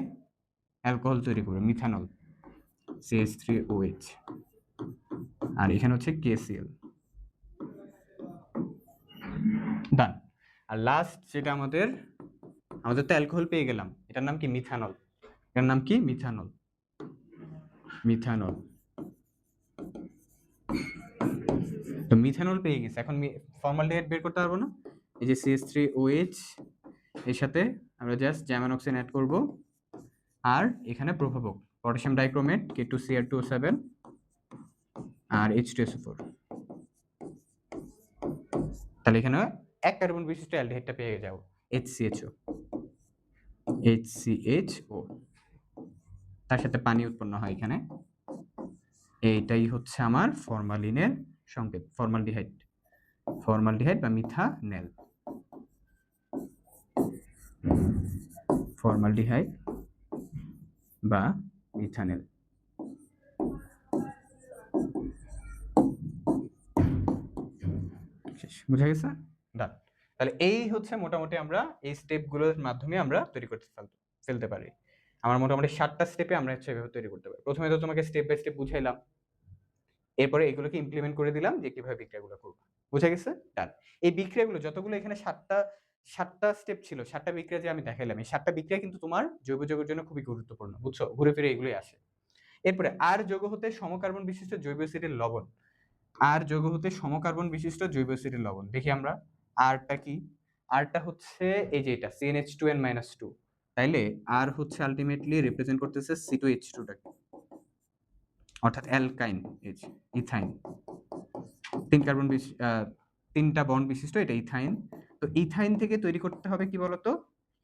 অ্যালকোহল তৈরি করবে, মিথানল CH3OH, আর এখানে হচ্ছে KCl। ডান। আর লাস্ট যেটা আমাদের তো অ্যালকোহল পেয়ে গেলাম, এটার নাম কি মিথানল। এটার নাম কি মিথানল। তো মিথানল পেয়ে গেছে, এখন ফর্মালডিহাইড বের করতে পারবো না। এই যে CH3OH এর সাথে আমরা জাস্ট জ্যামানক্সিন অ্যাড করব, আর এখানে প্রভাবক পটাশিয়াম ডাইক্রোমেট K2Cr2O7 আর H2SO4। তাহলে এখানে এক কার্বন বিশিষ্ট অ্যালডিহাইডটা পেয়ে যাও, HCHO, তার সাথে পানি উৎপন্ন হয় এখানে। এইটাই হচ্ছে আমার ফরমালিনের সংকেত, ফর্মালডিহাইড বা মিথানেল, ফর্মালডিহাইড বা মিথানেল। বুঝা গেছে? ডান। তাহলে এই হচ্ছে মোটামুটি আমরা এই স্টেপগুলোর মাধ্যমে আমরা তৈরি করতে ফেলতে পারি। আমার মোটামুটি 7টা স্টেপে আমরা হচ্ছে এভাবে তৈরি করতে পারি। প্রথমে তো তোমাকে স্টেপ বাই স্টেপ বুঝাইলাম, এরপরে এগুলোকে ইমপ্লিমেন্ট করে দিলাম যে কিভাবে বিক্রিয়াগুলো করব। বুঝা গেছে? ডান। এই বিক্রিয়াগুলো যতগুলো এখানে 7টা স্টেপ ছিল, 7টা বিক্রিয়া যে আমি দেখাইলাম, এই 7টা বিক্রিয়া কিন্তু তোমার জৈব যৌগের জন্য খুবই গুরুত্বপূর্ণ। বুঝছো? ঘুরে ফিরে এগুলোই আসে। এরপরে আর যৌগ হতে সমকার্বন বিশিষ্ট জৈব অ্যাসিডের লবণ, আর যৌগ হতে সমকার্বন বিশিষ্ট জৈব অ্যাসিডের লবণ। দেখি আমরা আরটা কি। আরটা হচ্ছে এই যে এটা CnH2n-2, তাইলে আর হচ্ছে আলটিমেটলি রিপ্রেজেন্ট করতেছে C2H2 টাকে, অর্থাৎ অ্যালকাইন ইথাইন। তিনটা বন্ড বিশিষ্ট এটা ইথাইন। তো ইথাইন থেকে তৈরি করতে হবে কি বলতো,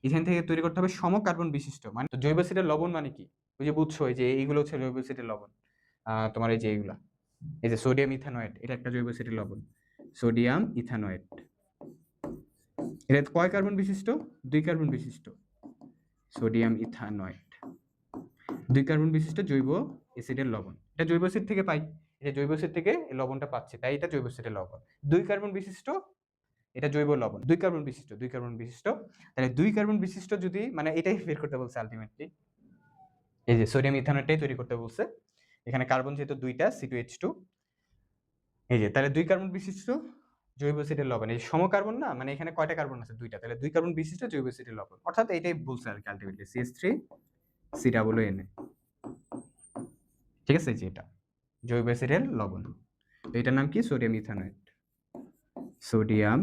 ইথাইন থেকে তৈরি করতে হবে সমকার্বন বিশিষ্ট, মানে জৈব অ্যাসিডের লবণ মানে কি, ওই যে বুঝছো এই যে এইগুলো হচ্ছে জৈব অ্যাসিডের লবণ। তোমার এই যে এইগুলা, এই যে সোডিয়াম ইথানয়েড, এটা একটা জৈব অ্যাসিডের লবণ, সোডিয়াম ইথানয়েড। এটা কয় কার্বন বিশিষ্ট? 2 কার্বন বিশিষ্ট, সোডিয়াম ইথানয়েড 2 কার্বন বিশিষ্ট জৈব অ্যাসিডের লবণ। এটা জৈব অ্যাসিড থেকে পাই, এটা জৈব অ্যাসিড থেকে এই লবণটা পাচ্ছে, তাই এটা জৈব অ্যাসিডের লবণ। 2 কার্বন বিশিষ্ট, এটা জৈব লবণ। 2 কার্বন বিশিষ্ট, 2 কার্বন বিশিষ্ট। তাহলে 2 কার্বন বিশিষ্ট যদি, মানে এটাই বের করতে বলছে আলটিমেটলি, এই যে সোডিয়াম ইথানয়েডটাই তৈরি করতে বলছে। এখানে কার্বন যেহেতু 2টা C2H2, এই যে তাহলে 2 কার্বন বিশিষ্ট জৈব অ্যাসিডের লবণ। এই সমকার্বন না, মানে এখানে কয়টা কার্বন আছে? 2টা, তাহলে 2 কার্বন বিশিষ্ট জৈব অ্যাসিডের লবণ, অর্থাৎ এটাই বলছে আর কি আলটিমেটলি CH3COON। ঠিক আছে, যে এটা জৈব অ্যাসিডের লবণ। তো এটার নাম কি? Sodium ইথানয়েড, sodium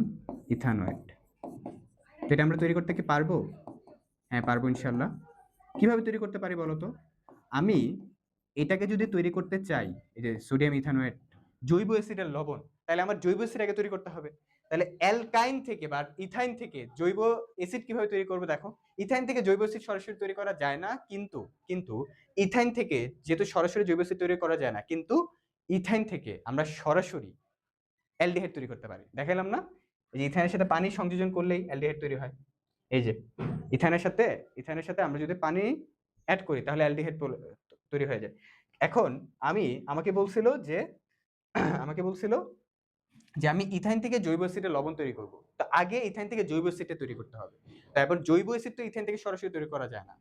ইথানয়েড। তো এটা আমরা তৈরি করতে কি পারবো? হ্যাঁ পারবো ইনশাআল্লাহ। কিভাবে তৈরি করতে পারি বলতো? আমি এটাকে যদি তৈরি করতে চাই, এই যে সোডিয়াম ইথানয়েড জৈব অ্যাসিডের লবণ, তাহলে আমার জৈব অ্যাসিড আগে তৈরি করতে হবে। তাহলে অ্যালকাইন থেকে বা ইথাইন থেকে জৈব অ্যাসিড কিভাবে তৈরি করব? দেখো, ইথাইন থেকে জৈব অ্যাসিড সরাসরি তৈরি করা যায় না, কিন্তু কিন্তু ইথাইন থেকে যেহেতু সরাসরি জৈব অ্যাসিড তৈরি করা যায় না, কিন্তু ইথাইন থেকে আমরা সরাসরি অ্যালডিহাইড তৈরি করতে পারি। দেখাইলাম না, এই যে ইথাইনের সাথে পানি সংযোজন করলেই অ্যালডিহাইড তৈরি হয়। এই যে ইথাইনের সাথে আমরা যদি পানি অ্যাড করি তাহলে অ্যালডিহাইড তৈরি হয়ে যায়। এখন আমাকে বলছিল যে আমি ইথাইন থেকে জৈব অ্যাসিডের লবণ তৈরি করব। তো আগে ইথাইন থেকে জৈব অ্যাসিডটা তৈরি করতে হবে। তারপর জৈব অ্যাসিড তো ইথাইন থেকে সরাসরি তৈরি করা যায় না,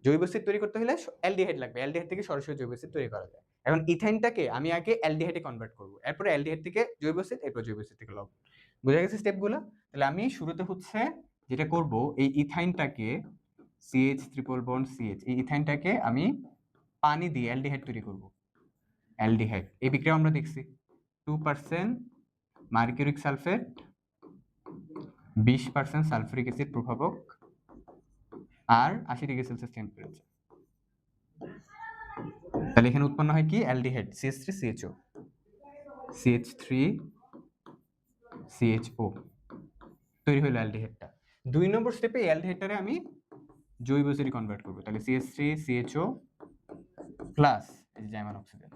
জৈব অ্যাসিড তৈরি করতে হলে অ্যালডিহাইড লাগবে, অ্যালডিহাইড থেকে সরাসরি জৈব অ্যাসিড তৈরি করা যায়। এখন ইথাইনটাকে আমি আগে অ্যালডিহাইডে কনভার্ট করব, এরপরে অ্যালডিহাইড থেকে জৈব অ্যাসিড, এরপর জৈব অ্যাসিড থেকে লবণ। বোঝা গেছে স্টেপগুলো? তাহলে আমি শুরুতে হচ্ছে যেটা করব, এই ইথাইনটাকে CH ট্রিপল বন্ড CH, এই ইথাইনটাকে আমি পানি দিয়ে অ্যালডিহাইড তৈরি করব। অ্যালডিহাইড এই বিক্রিয়া আমরা দেখছি, 2% মার্কিউরিক সালফেট, 20% সালফুরিক অ্যাসিড প্রভাবক, আর 80 ডিগ্রি সেলসিয়াস টেম্পারেচার। তাহলে এখানে উৎপন্ন হয় কি? অ্যালডিহাইড CH3CHO, CH3CHO তৈরি হলো অ্যালডিহাইডটা। 2 নম্বর স্টেপে অ্যালডিহাইডটারে আমি জৈব অ্যাসিডে কনভার্ট করবো, তাহলে CH3CHO প্লাস এই যে জাইমান অক্সিজেন,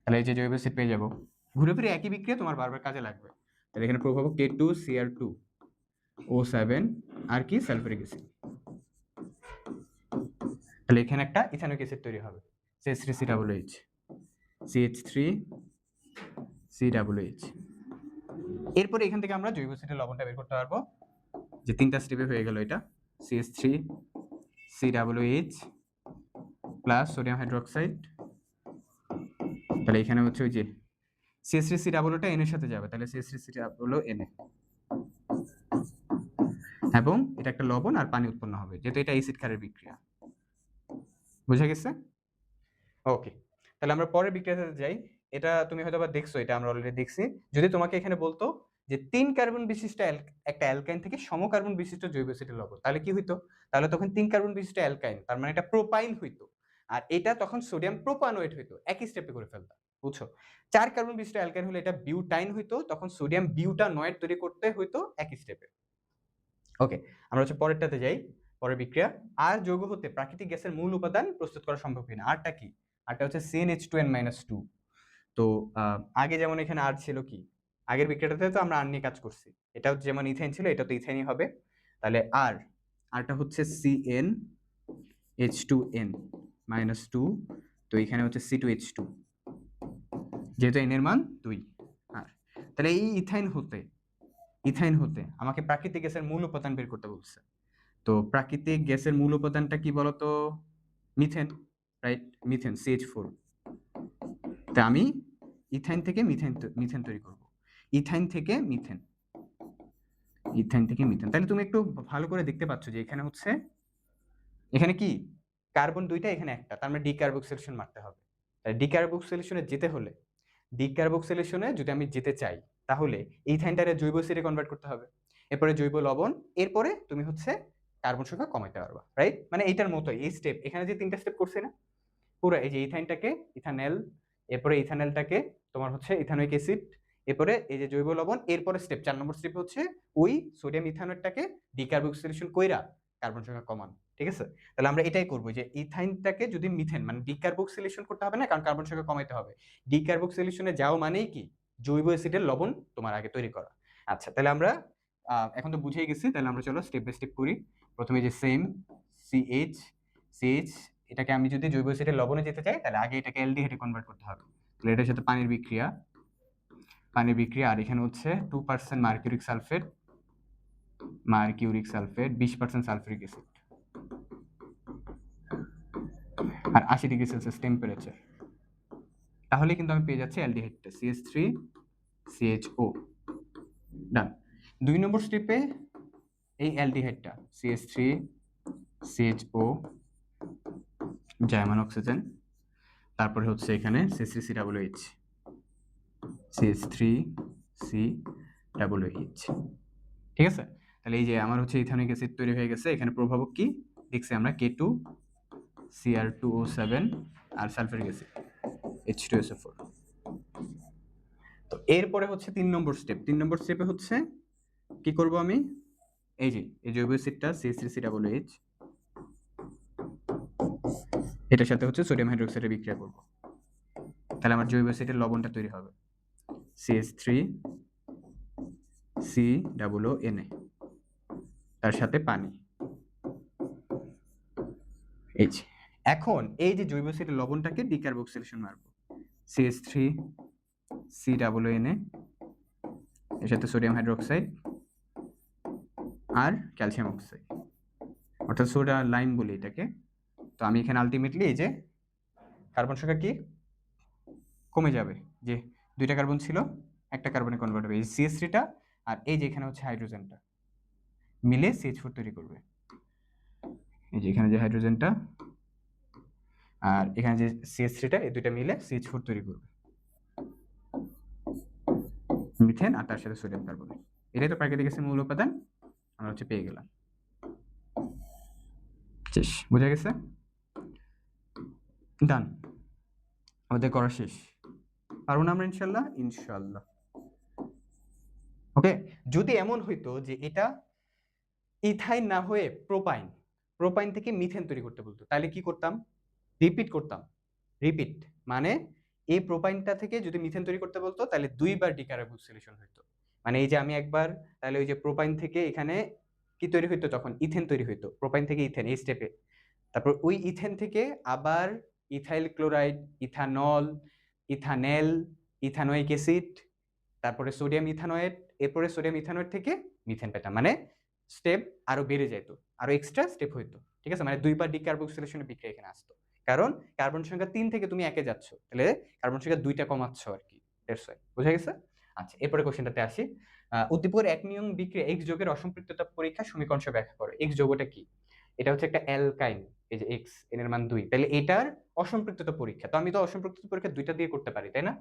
তাহলে এই যে জৈব অ্যাসিড পেয়ে যাবো। ঘুরে ফিরে একই বিক্রিয়া তোমার বারবার কাজে লাগবে। তাহলে এখানে প্রভাব K2Cr2O7 আর কি সালফিউরিক অ্যাসিড, তাহলে এখানে একটা ইথানোয়িক অ্যাসিড তৈরি হবে CH3COOH, CH3COOH। এরপরে এখান থেকে আমরা জৈব অ্যাসিডের লবণটা বের করতে পারবো, যে তিনটা স্টেপে হয়ে গেল এটা, CH3COOH প্লাস সোডিয়াম হাইড্রোক্সাইড, তাহলে এখানে হচ্ছে ওই যে CH3COOটা N এর সাথে যাবে, তাহলে CH3COO Na, এবং এটা একটা লবণ আর পানি উৎপন্ন হবে, যেহেতু এটা অ্যাসিড ক্ষারের বিক্রিয়া। বুঝা গেছে? ওকে, তাহলে আমরা পরের বিক্রিয়াতে যাই। এটা তুমি হয়তো বা দেখছো, এটা আমরা অলরেডি দেখছি। যদি তোমাকে এখানে বলতো যে 3 কার্বন বিশিষ্ট একটা অ্যালকাইন থেকে সমকার্বন বিশিষ্ট জৈব অ্যাসিডের লবণ, তাহলে কি হইতো? তাহলে তখন 3 কার্বন বিশিষ্ট অ্যালকাইন, তার মানে এটা প্রোপাইল হইতো, আর এটা তখন সোডিয়াম প্রোপানোয়েট হইতো, একই স্টেপে করে ফেলতা। বুঝছো? 4 কার্বন বিশিষ্ট অ্যালকাইন হলে এটা বিউটাইন হইতো, তখন সোডিয়াম বিউটানয়েড তৈরি করতে হইতো একই স্টেপে। ওকে, আমরা হচ্ছে পরেরটাতে যাই। পরের বিক্রিয়া, আর যৌগ হতে প্রাকৃতিক গ্যাসের মূল উপাদান প্রস্তুত করা সম্ভব কিনা। আরটা কি? আরটা হচ্ছে CnH2n-2। তো আগে যেমন এখানে আর ছিল কি, আগের বিক্রিয়াটাতে তো আমরা আর নিয়ে কাজ করছি, এটাও যেমন ইথাইন ছিল, এটা তো ইথাইনই হবে। তাহলে আরটা হচ্ছে CnH2n-2, তো এখানে হচ্ছে C2H2, যেহেতু n এর মান 2। আর তাহলে এই ইথাইন হতে আমাকে প্রাকৃতিক গ্যাসের মূল উপাদান বের করতে বলছে। তো প্রাকৃতিক গ্যাসের মূল উপাদানটা কি বলতো? Methane, right? Methane, CH4। তা আমি ইথাইন থেকে মিথেন তৈরি করব, ইথাইন থেকে মিথেন। তাহলে তুমি একটু ভালো করে দেখতে পাচ্ছ যে এখানে হচ্ছে, এখানে কি কার্বন 2টা, এখানে একটা, তার মানে ডিকার্বক্সিলেশন মারতে হবে। তাই ডিকার্বক্সিলেশনে যেতে হলে, ডিকার্বক্সিলেশনে যদি আমি যেতে চাই, তাহলে ইথাইনটারে জৈব অ্যাসিডে কনভার্ট করতে হবে, এরপরে জৈব লবণ, এরপরে তুমি হচ্ছে কার্বন সংখ্যা কমাইতে পারবা, রাইট? মানে এইটার মতোই এই স্টেপ, এখানে যে 3টা স্টেপ করছি না পুরো, এই যে ইথাইনটাকে ইথানেল, এরপরে ইথানেলটাকে তোমার হচ্ছে ইথানোয়িক অ্যাসিড, এরপরে এই যে জৈব লবণ, এরপরে স্টেপ 4 নম্বর স্টেপ হচ্ছে ওই সোডিয়াম ইথানয়েডটাকে ডিকার্বক্সিলেশন কইরা কার্বন সংখ্যা কমান। ঠিক আছে? তাহলে আমরা এটাই করব, যে ইথাইনটাকে যদি মিথেন, মানে ডিকার্বক্সিলেশন করতে হবে না, কারণ কার্বন সংখ্যা কমাইতে হবে। ডিকার্বক্সিলেশনে যাও মানেই কি, জৈব অ্যাসিডের লবণ তোমার আগে তৈরি করা। আচ্ছা, তাহলে আমরা এখন তো বুঝেই গেছি, তাহলে আমরা চলো স্টেপ বাই স্টেপ করি। প্রথমে যে সেম CH, এটাকে আমি যদি জৈব অ্যাসিডের লবণে যেতে চাই, তাহলে আগে এটাকে অ্যালডিহাইডে কনভার্ট করতে হবে। তাহলে এটার সাথে পানির বিক্রিয়া, আর এখানে হচ্ছে 2% মার্কিউরিক সালফেট, 20% সালফিউরিক অ্যাসিড, আর 80 ডিগ্রি সেলসিয়াস টেম্পারেচার। তাহলে কিন্তু আমি পেয়ে যাচ্ছি অ্যালডিহাইডটা CH3CHO। ডান। 2 নম্বর স্টেপে এই অ্যালডিহাইডটা CH3CHO, জার্মান অক্সিজেন, তারপরে হচ্ছে এখানে CH3COOH, CH3COOH। ঠিক আছে? তাহলে এই যে আমার হচ্ছে ইথানোয়িক অ্যাসিড তৈরি হয়ে গেছে। এখানে প্রভাবক কি দেখছি আমরা, K2Cr2O7 আর সালফিউরিক অ্যাসিড H2SO4। তো এরপরে হচ্ছে 3 নম্বর স্টেপ। 3 নম্বর স্টেপে হচ্ছে কি করব আমি, এই যে এই জৈব অ্যাসিডটা CH3COOH, এটার সাথে হচ্ছে সোডিয়াম হাইড্রোক্সাইডের বিক্রিয়া করব। তাহলে আমার জৈব অ্যাসিডের লবণটা তৈরি হবে CH3COONA, তার সাথে পানি। এই যে এখন এই যে জৈব অ্যাসিডের লবণটাকে ডিকার্বক্সিলেশন মারব, CH3COONA, এর সাথে সোডিয়াম হাইড্রোক্সাইড আর ক্যালসিয়াম অক্সাইড, অর্থাৎ সোডা লাইম বলি এটাকে। তো আমি এখানে আলটিমেটলি এই যে কার্বন সংখ্যা কি কমে যাবে, যে 2টা কার্বন ছিল একটা কার্বনে কনভার্ট হবে, এই CH3টা আর এই যে এখানে হচ্ছে হাইড্রোজেনটা মিলে CH4 তৈরি করবে। এই যে এখানে যে হাইড্রোজেনটা আর এখানে যে CH3টা, এই দুইটা মিলে CH4 তৈরি করবে, মিথেন আর তার সাথে সোডিয়াম কার্বনেট। এটাই তো প্রাকৃতিক গ্যাসের মূল উপাদান, আমরা হচ্ছে পেয়ে গেলাম। শেষ, বোঝা গেছে? ডান, আমাদের করা শেষ। পারবো না আমরা ইনশাল্লাহ। ওকে, যদি এমন হইতো যে এটা ইথাইন না হয়ে প্রোপাইন, প্রোপাইন থেকে মিথেন তৈরি করতে বলতো, তাহলে কি করতাম? রিপিট করতাম। রিপিট মানে এই প্রোপাইনটা থেকে যদি মিথেন তৈরি করতে বলতো তাহলে 2বার ডিকার্বক্সিলেশন হইতো। মানে এই যে আমি একবার, তাহলে ওই যে প্রোপাইন থেকে এখানে কি তৈরি হইতো, তখন ইথেন তৈরি হইতো, প্রোপাইন থেকে ইথেন এই স্টেপে। তারপর ওই ইথেন থেকে আবার ethyl chloride, ethanol, ethanal, ethanoic acid, তারপরে সোডিয়াম ইথানয়েট, এরপরে সোডিয়াম ইথানয়েট থেকে মিথেন পেতাম। মানে স্টেপ আরো বেড়ে যেত, আরো এক্সট্রা স্টেপ হইতো। ঠিক আছে, মানে 2বার ডিকার্বক্সিলেশনের বিক্রিয়া এখানে আসতো। কারণ কার্বন সংখ্যা 3 থেকে তুমি 1-এ যাচ্ছ, তাহলে কার্বন সংখ্যা 2টা কমাচ্ছ আর কি। বুঝা গেছে? আচ্ছা, এরপরে কোশ্চেনটাতে আসি। উদ্দীপকের 1 নং বিক্রিয়া X যৌগের অসম্পৃক্ততা পরীক্ষা সমীকরণ সহ ব্যাখ্যা করো। X যৌগটা কি? এটা হচ্ছে একটা অ্যালকাইন, এই যে X, n এর মান 2, তাহলে এটার অসম্পৃক্ততা পরীক্ষা। তো আমি তো অসম্পৃক্ততা পরীক্ষা 2টা দিয়ে করতে পারি, তাই না?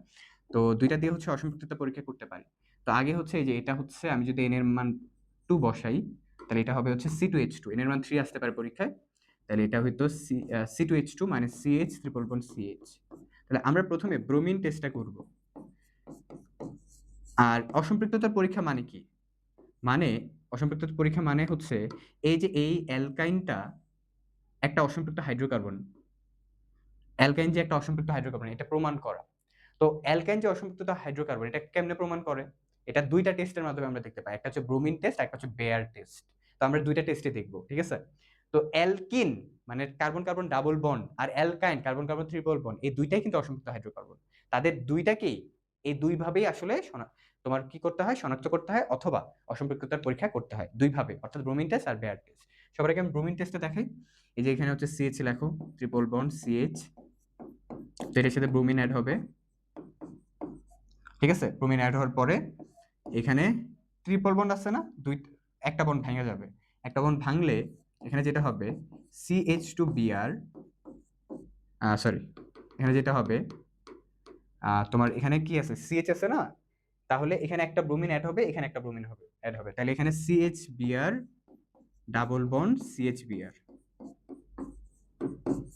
তো 2টা দিয়ে হচ্ছে অসম্পৃক্ততা পরীক্ষা করতে পারি। তো আগে হচ্ছে এই যে এটা হচ্ছে, আমি যদি n এর মান 2 বসাই, তাহলে এটা হবে হচ্ছে C2H2, n এর মান 3 আসতে পারে পরীক্ষায়, তাহলে এটা হয়তো C2H2 মানে CH ট্রিপল বন্ড CH। তাহলে আমরা প্রথমে ব্রোমিন টেস্টটা করব। আর অসম্পৃক্ততার পরীক্ষা মানে কি? মানে অসম্পৃক্ততা পরীক্ষা মানে হচ্ছে এই যে এই অ্যালকাইনটা একটা অসম্পৃক্ত হাইড্রোকার্বন, অ্যালকাইন যে একটা অসম্পৃক্ত হাইড্রোকার্বন, এটা প্রমাণ করা। তো অ্যালকাইন যে অসম্পৃক্ত হাইড্রোকার্বন, এটা কেমনে প্রমাণ করে? এটা 2টা টেস্টের মাধ্যমে আমরা দেখতে পাই, একটা হচ্ছে ব্রোমিন টেস্ট, একটা হচ্ছে বেয়ার টেস্ট। তো আমরা 2টা টেস্টে দেখব, ঠিক আছে? তো অ্যালকিন মানে কার্বন কার্বন ডাবল বন্ড, আর alkyne carbon carbon triple bond, এই দুইটাই কিন্তু অসম্পৃক্ত হাইড্রোকার্বন। তাদের দুইটাকেই এই দুই ভাবেই আসলে তোমার কি করতে হয়, শনাক্ত করতে হয়, অথবা অসম্পৃক্ততার পরীক্ষা করতে হয় দুই ভাবে, অর্থাৎ ব্রোমিন টেস্ট আর বেয়ার টেস্ট। সবার আগে আমি ব্রোমিন টেস্টটা দেখাই। এই যে এখানে হচ্ছে CH লেখো, ট্রিপল বন্ড CH, তো এর সাথে ব্রোমিন অ্যাড হবে। ঠিক আছে, ব্রোমিন অ্যাড হওয়ার পরে এখানে ট্রিপল বন্ড আছে না, একটা বন্ড ভেঙে যাবে। একটা বন্ড ভাঙলে এখানে যেটা হবে CH2Br, সরি, এখানে যেটা হবে তোমার এখানে কি আছে, CH আছে না, তাহলে এখানে একটা ব্রোমিন অ্যাড হবে, এখানে একটা ব্রোমিন অ্যাড হবে, তাহলে এখানে CHBr ডাবল বন্ড CHBr,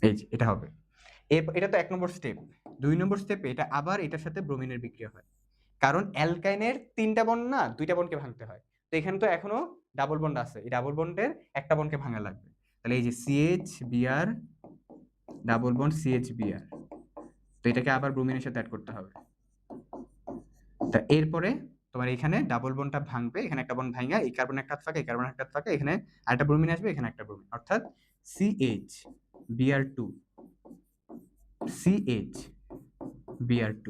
এই যে এটা হবে। এটা তো 1 নম্বর স্টেপ। 2 নম্বর স্টেপে এটা আবার এটার সাথে ব্রোমিনের বিক্রিয়া হয়, কারণ অ্যালকাইনের 3টা বন্ড না 2টা বন্ডকে ভাঙতে হয়। তো এখানে তো এখনো ডাবল বন্ড আছে, এই ডাবল বন্ডের একটা বন্ডকে ভাঙা লাগবে, তাহলে এই যে CHBr ডাবল বন্ড CHBr, তো এটাকে আবার ব্রোমিনের সাথে অ্যাড করতে হবে। তা এরপরে তোমার এখানে ডাবল বন্ডটা ভাঙবে, এখানে একটা বন্ড ভাঙা, এই কার্বন একটা ফাঁকা, এই কার্বন একটা ফাঁকা, এখানে আরেকটা ব্রোমিন আসবে, এখানে একটা ব্রোমিন, অর্থাৎ CHBr2 CHBr2,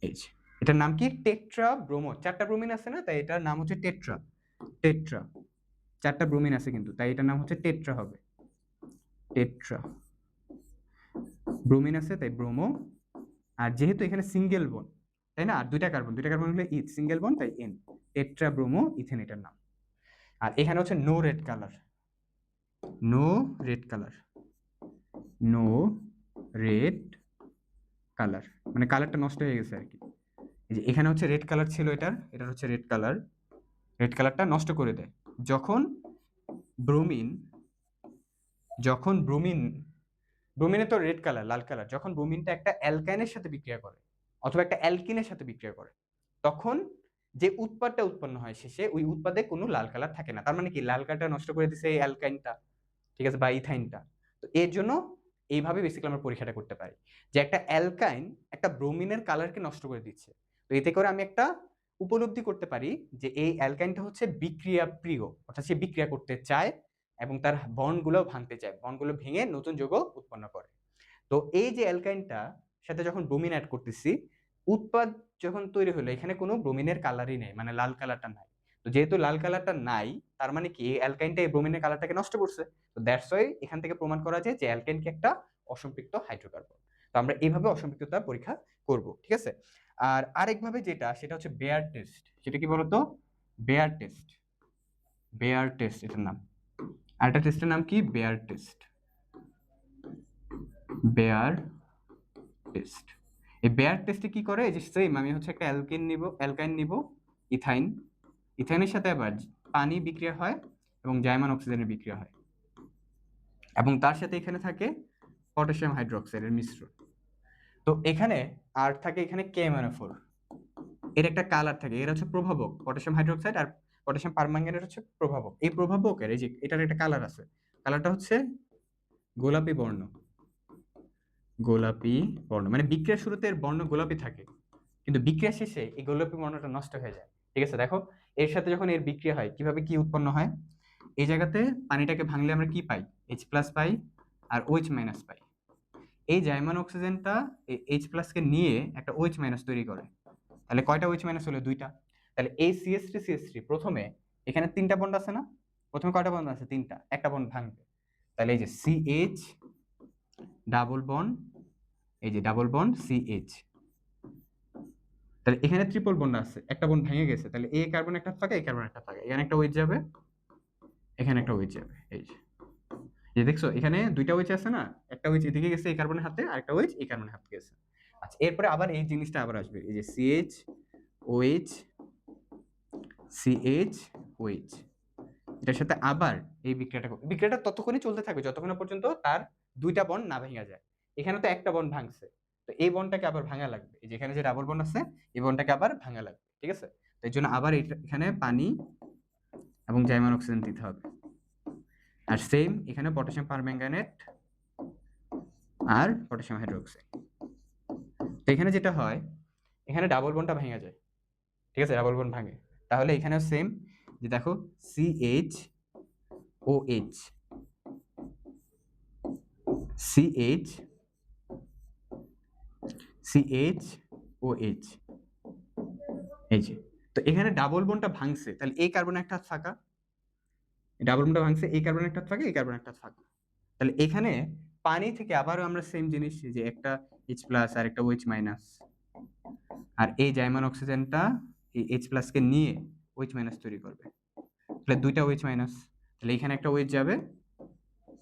এই যে এটার নাম কি, টেট্রা ব্রোমো। 4টা ব্রোমিন আছে না, তাই এটার নাম হচ্ছে টেট্রা। টেট্রা 4টা ব্রোমিন আছে কিন্তু, তাই এটার নাম হচ্ছে টেট্রা হবে। টেট্রা ব্রোমিন আছে তাই ব্রোমো, আর যেহেতু এখানে সিঙ্গেল বন্ড, তাই না, আর 2টা কার্বন হলে ইথ, সিঙ্গেল বন্ড তাই N, টেট্রা ব্রোমো ইথেন এটার নাম। আর এখানে হচ্ছে no red colour, no red colour, no red colour মানে কালারটা নষ্ট হয়ে গেছে আর কি। এই যে এখানে হচ্ছে রেড কালার ছিল, এটার হচ্ছে রেড কালার, রেড কালারটা নষ্ট করে দেয় যখন ব্রোমিন, ব্রোমিনে তো রেড কালার লাল কালার, যখন ব্রোমিনটা একটা অ্যালকাইনের সাথে বিক্রিয়া করে অথবা একটা অ্যালকিনের সাথে বিক্রিয়া করে, তখন যে উৎপাদটা উৎপন্ন হয় শেষে, ওই উৎপাদে কোনো লাল কালার থাকে না। তার মানে কি, লাল কালারটা নষ্ট করে দিছে এই অ্যালকাইনটা, ঠিক আছে, বা ইথাইনটা। তো এর জন্য এইভাবে বেসিক্যালি আমরা পরীক্ষাটা করতে পারি যে একটা অ্যালকাইন একটা ব্রোমিনের কালারকে নষ্ট করে দিচ্ছে। তো এতে করে আমি একটা উপলব্ধি করতে পারি যে এই অ্যালকাইনটা হচ্ছে বিক্রিয়া প্রিয়, অর্থাৎ সে বিক্রিয়া করতে চায় এবং তার বন্ডগুলো ভাঙতে চায়, বন্ডগুলো ভেঙে নতুন যৌগ উৎপন্ন করে। তো এই যে অ্যালকাইনটা সাথে যখন ব্রোমিন অ্যাড করতেছি, উৎপাদ যখন তৈরি হলো, এখানে কোনো ব্রোমিনের কালারই নেই, মানে লাল কালারটা নাই। তো যেহেতু লাল কালারটা নাই, তার মানে কি এই অ্যালকাইনটা এই ব্রোমিনের কালারটাকে নষ্ট করছে। তো দ্যাটস ওয়াই এখান থেকে প্রমাণ করা যায় যে অ্যালকাইন কি একটা অসম্পৃক্ত হাইড্রোকার্বন। তো আমরা এইভাবে অসম্পৃক্ততা পরীক্ষা করব, ঠিক আছে। আর আরেকভাবে যেটা, সেটা হচ্ছে বেয়ার টেস্ট। সেটা কি বলতো, বেয়ার টেস্ট, বেয়ার টেস্ট এটার নাম। আরেকটা টেস্টের নাম কি, বেয়ার টেস্ট, বেয়ার টেস্ট। এই বেয়ার টেস্টে কি করে, এই যে সেম আমি হচ্ছে একটা অ্যালকাইন নিব, ইথাইন, ইথাইনের সাথে আবার পানি বিক্রিয়া হয় এবং জাইমান অক্সিজেনের বিক্রিয়া হয়, এবং তার সাথে এখানে থাকে পটাশিয়াম হাইড্রোক্সাইডের মিশ্রণ। তো এখানে আর থাকে এখানে KMnO4, এর একটা কালার থাকে, এর হচ্ছে প্রভাবক পটাশিয়াম হাইড্রোক্সাইড, আর পটাশিয়াম পারম্যাঙ্গানেট হচ্ছে প্রভাবক। এই প্রভাবকের এই যে এটার একটা কালার আছে, কালারটা হচ্ছে গোলাপি বর্ণ। গোলাপি বর্ণ মানে বিক্রিয়ার শুরুতে এর বর্ণ গোলাপি থাকে, কিন্তু বিক্রিয়া শেষে এই গোলাপি বর্ণটা নষ্ট হয়ে যায়। ঠিক আছে, দেখো এর সাথে যখন এর বিক্রিয়া হয় কিভাবে কি উৎপন্ন হয়। এই জায়গাতে পানিটাকে ভাঙলে আমরা কি পাই? H+ পাই আর OH- পাই। এই জাইমান অক্সিজেনটা এই H+ কে নিয়ে একটা OH- তৈরি করে। তাহলে কয়টা OH- হলো? দুইটা। তাহলে এই CH3 প্রথমে এখানে তিনটা বন্ড আছে না? প্রথমে কয়টা বন্ড আছে? তিনটা। একটা বন্ড ভাঙবে, তাহলে এই যে CH ডাবল বন্ড, এই যে ডাবল বন্ড CH, তাহলে এখানে ট্রিপল বন্ড আছে, একটা বন্ড ভেঙে গেছে, তাহলে এই কার্বন একটা থাকে, এই কার্বন একটা থাকে, এখানে একটা OH যাবে, এখানে একটা OH যাবে। এই যে দেখছো এখানে দুইটা OH আছে না, একটা OH এদিকে গেছে এই কার্বনের হাতে, আর একটা OH এই কার্বনের হাতে গেছে। আচ্ছা, এরপরে আবার এই জিনিসটা আবার আসবে, এই যে CH OH CH OH, এটার সাথে আবার এই বিক্রিয়াটা ততক্ষণই চলতে থাকবে যতক্ষণ না পর্যন্ত তার দুইটা বন্ড না ভেঙে যায়। এখানে তো একটা বন্ড ভাঙছে, তো এই বন্ডটাকে আবার ভাঙা লাগবে, এই যেখানে যে ডাবল বন্ড আছে এই বন্ডটাকে আবার ভাঙা লাগবে। ঠিক আছে, তো এর জন্য আবার এখানে পানি এবং জাইমান অক্সিজেন দিতে হবে। আর সেম এখানে পটাশিয়াম পারম্যাঙ্গানেট আর পটাশিয়াম হাইড্রোক্সাইড। তো এখানে যেটা হয়, এখানে ডাবল বন্ডটা ভেঙে যায়। ঠিক আছে, ডাবল বন্ড ভাঙে, তাহলে এখানেও সেম, যে দেখো CH OH CH OH, এই যে, তো এখানে ডাবল বন্ডটা ভাঙছে, তাহলে এই কার্বন একটা ফাঁকা, ডাবল বন্ডটা ভাঙছে, এই কার্বন একটা ফাঁকা, এই কার্বন একটা ফাঁকা, তাহলে এখানে পানি থেকে আবারও আমরা সেম জিনিস, যে একটা H+ আর একটা OH-, আর এই জাইমান অক্সিজেনটা এই H+ কে নিয়ে OH- তৈরি করবে, তাহলে দুইটা OH-, তাহলে এখানে একটা OH যাবে,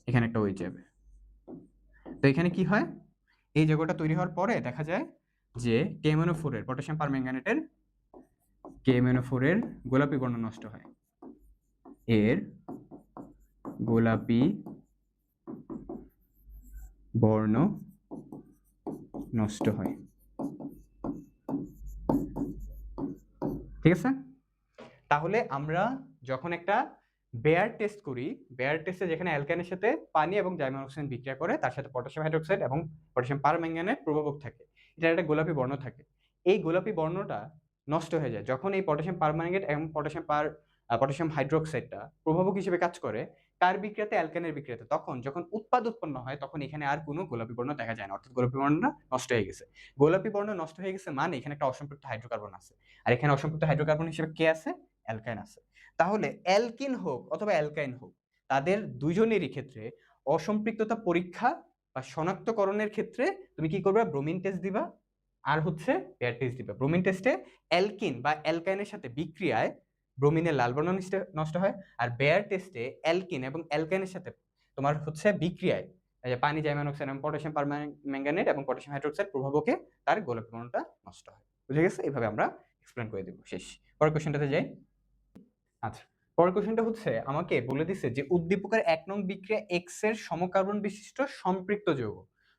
এখানে একটা OH যাবে। তো এখানে কি হয়, এই যৌগটা তৈরি হওয়ার পরে দেখা যায় যে KMnO4 এর পটাশিয়াম পারম্যাঙ্গানেটের KMnO4 এর গোলাপি বর্ণ নষ্ট হয়, এর গোলাপি বর্ণ নষ্ট হয়। ঠিক আছে, তাহলে আমরা যখন একটা বেয়ার টেস্ট করি, বেয়ার টেস্টে যেখানে অ্যালকানের সাথে পানি এবং জাইমান অক্সিজেন বিক্রিয়া করে, তার সাথে পটাশিয়াম হাইড্রোক্সাইড এবং পটাশিয়াম পারম্যাঙ্গানেট প্রভাবক থাকে, এটা একটা গোলাপি বর্ণ থাকে। এই গোলাপি বর্ণটা নষ্ট হয়ে যায় যখন এই পটাশিয়াম পারম্যাঙ্গানেট এবং পটাশিয়াম হাইড্রোক্সাইডটা প্রভাবক হিসেবে কাজ করে কার বিক্রিয়াতে? অ্যালকানের বিক্রিয়াতে। তখন যখন উৎপাদ উৎপন্ন হয় তখন এখানে আর কোনো গোলাপি বর্ণ দেখা যায় না, অর্থাৎ গোলাপি বর্ণটা নষ্ট হয়ে গেছে। গোলাপি বর্ণ নষ্ট হয়ে গেছে মানে এখানে একটা অসম্পৃক্ত হাইড্রোকার্বন আছে, আর এখানে অসম্পৃক্ত হাইড্রোকার্বন হিসেবে কে আছে? অ্যালকাইন আছে। তাহলে অ্যালকিন হোক অথবা অ্যালকাইন হোক, তাদের দুইজনেরই ক্ষেত্রে অসম্পৃক্ততা পরীক্ষা বা শনাক্তকরণের ক্ষেত্রে তুমি কি করবে? ব্রোমিন টেস্ট দিবা, আর হচ্ছে পেয়ার টেস্ট দিবা। ব্রোমিন টেস্টে অ্যালকিন বা অ্যালকাইনের সাথে বিক্রিয়ায় ব্রোমিনের লাল বর্ণ নষ্ট হয়, আর বেয়ার টেস্টে অ্যালকিন এবং অ্যালকাইনের সাথে তোমার হচ্ছে বিক্রিয়ায় পানি, জাইমান অক্সাইড এবং পটাশিয়াম পারম্যাঙ্গানেট এবং পটাশিয়াম হাইড্রোক্সাইড প্রভাবকে তার গোলাপি বর্ণটা নষ্ট হয়। বুঝে গেছে? এইভাবে আমরা এক্সপ্লেন করে দেব। শেষ। পরের কোশ্চেনটাতে যাই। আচ্ছা, পরের কোশ্চেনটা হচ্ছে আমাকে বলে দিচ্ছে যে উদ্দীপকের 1 নং বিক্রিয়া X এর সমকার্বন বিশিষ্ট সম্পৃক্ত যৌগ।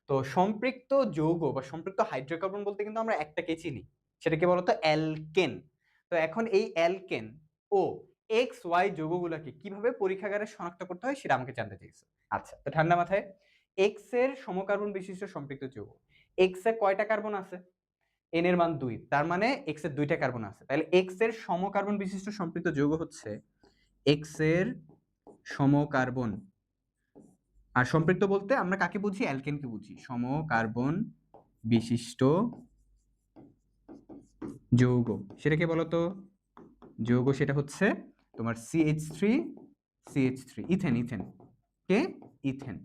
তো সম্পৃক্ত যৌগ বা সম্পৃক্ত হাইড্রোকার্বন বলতে কিন্তু আমরা একটাকে চিনি, সেটা কি বলতো? অ্যালকেন। তো এখন এই অ্যালকেন ও XY যৌগগুলোকে কিভাবে পরীক্ষাগারে শনাক্ত করতে হয় সেটা আমাকে জানতে চাইছে। আচ্ছা, তো ঠান্ডা মাথায়, X এর সমকার্বন বিশিষ্ট সম্পৃক্ত যৌগ, X এর কয়টা কার্বন আছে? n এর মান 2, তার মানে x এর দুইটা কার্বন আছে, তাহলে x এর সমকার্বন বিশিষ্ট সম্পৃক্ত যৌগ হচ্ছে x এর সমকার্বন। আর সম্পৃক্ত বলতে আমরা কাকে বুঝি? অ্যালকেনকে বুঝি। সমকার্বন বিশিষ্ট যৌগ সেটা কে বলতো? যৌগ সেটা হচ্ছে তোমার CH3 ইথেন কে ইথেন।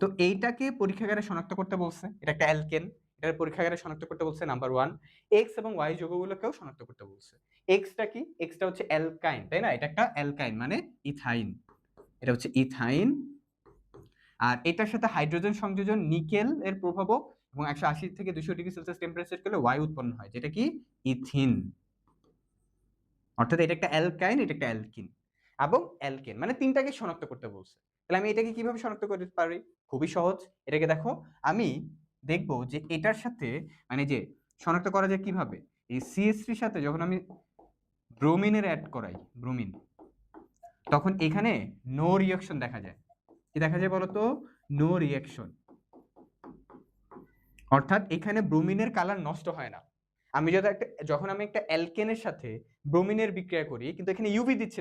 তো এইটাকে পরীক্ষাগারে শনাক্ত করতে বলছে, এটা একটা অ্যালকেন, এটার পরীক্ষাগারে শনাক্ত করতে বলছে নাম্বার 1। এক্স এবং ওয়াই যৌগগুলোকেও শনাক্ত করতে বলছে। এক্সটা কি? এক্সটা হচ্ছে অ্যালকাইন, তাই না? এটা একটা অ্যালকাইন মানে ইথাইন, এটা হচ্ছে ইথাইন। আর এটার সাথে হাইড্রোজেন সংযোজন নিকেল এর প্রভাবক, এবং 180 থেকে 200 ডিগ্রি সেলসিয়াস টেম্পারেচার করলে ওয়াই উৎপন্ন হয়, যেটা কি? ইথিন। অর্থাৎ এটা একটা অ্যালকাইন, এটা একটা অ্যালকিন এবং অ্যালকেন, মানে তিনটাকে শনাক্ত করতে বলছে। তাহলে আমি এটাকে কিভাবে শনাক্ত করতে পারি? খুবই সহজ। এটাকে দেখো, আমি দেখব যে এটার সাথে মানে যে শনাক্ত করা যায় কিভাবে। এই CH3 সাথে যখন আমি ব্রোমিনের অ্যাড করাই, ব্রোমিন, তখন এখানে নো রিঅ্যাকশন দেখা যায়। কি দেখা যায় বলতো? No reaction. অর্থাৎ এখানে ব্রোমিনের কালার নষ্ট হয় না। আমি যখন আমি একটা অ্যালকেনের সাথে ব্রোমিনের বিক্রিয়া করি, কিন্তু এখানে ইউভি দিচ্ছে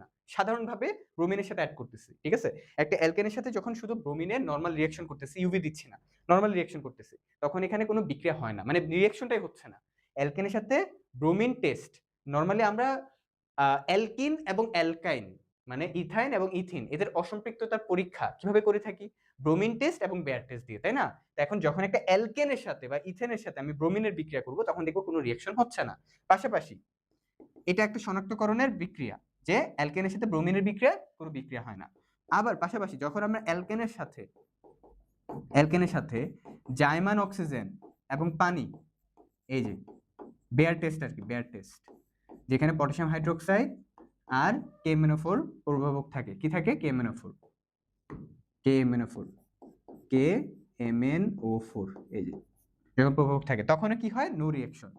না, সাধারণভাবে ব্রোমিনের সাথে অ্যাড করতেছি, ঠিক আছে? একটা অ্যালকেনের সাথে যখন শুধু ব্রোমিনের নরমাল রিঅ্যাকশন করতেছি, ইউভি দিচ্ছি না, নরমাল রিঅ্যাকশন করতেছি, তখন এখানে কোনো বিক্রিয়া হয় না, মানে রিঅ্যাকশনটাই হচ্ছে না। অ্যালকেনের সাথে ব্রোমিন টেস্ট, নরমালি আমরা অ্যালকিন এবং অ্যালকাইন মানে ইথাইন এবং ইথিন এদের অসম্পৃক্ততার পরীক্ষা কিভাবে করে থাকি? ব্রোমিন টেস্ট এবং বেয়ার টেস্ট দিয়ে, তাই না? এখন যখন একটা অ্যালকেনের সাথে বা ইথেনের সাথে আমি ব্রোমিনের বিক্রিয়া করব, তখন দেখবো কোনো রিঅ্যাকশন হচ্ছে না। পাশাপাশি এটা একটা শনাক্তকরণের বিক্রিয়া যে অ্যালকেনের সাথে ব্রোমিনের বিক্রিয়া কোনো বিক্রিয়া হয় না। আবার পাশাপাশি যখন আমরা অ্যালকেনের সাথে জাইমান অক্সিজেন এবং পানি, এই যে বেয়ার টেস্ট আর কি, বেয়ার টেস্ট, যেখানে পটাশিয়াম হাইড্রোক্সাইড আর KMnO4 প্রভাবক থাকে। কি থাকে? KMnO4, এই যে যখন প্রভাবক থাকে তখন কি হয়? No reaction.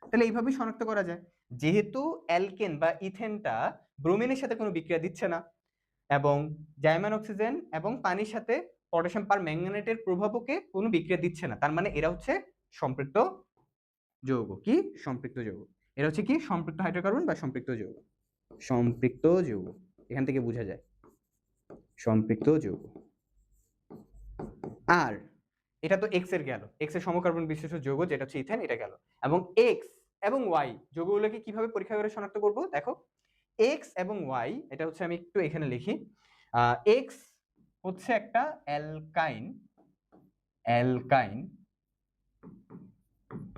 তাহলে এইভাবে শনাক্ত করা যায়। যেহেতু অ্যালকেন বা ইথেনটা ব্রোমিনের সাথে কোনো বিক্রিয়া দিচ্ছে না এবং জাইমান অক্সিজেন এবং পানির সাথে পটাশিয়াম পারম্যাঙ্গানেটের প্রভাবকে কোনো বিক্রিয়া দিচ্ছে না, তার মানে এরা হচ্ছে সম্পৃক্ত যৌগ। কি? সম্পৃক্ত যৌগ। এরা হচ্ছে কি? সম্পৃক্ত হাইড্রোকার্বন বা সম্পৃক্ত যৌগ। সম্পৃক্ত যৌগ, এখান থেকে বোঝা যায় সম্পৃক্ত যৌগ। আর এটা তো এক্স এর গেল, এক্স এর সমকার্বন বিশিষ্ট যৌগ যেটা হচ্ছে ইথেন, এটা গেল। এবং এক্স এবং ওয়াই যৌগগুলোকে কিভাবে পরীক্ষা করে শনাক্ত করব? দেখো, এক্স এবং ওয়াই, এটা হচ্ছে আমি একটু এখানে লিখি। এক্স হচ্ছে একটা অ্যালকাইন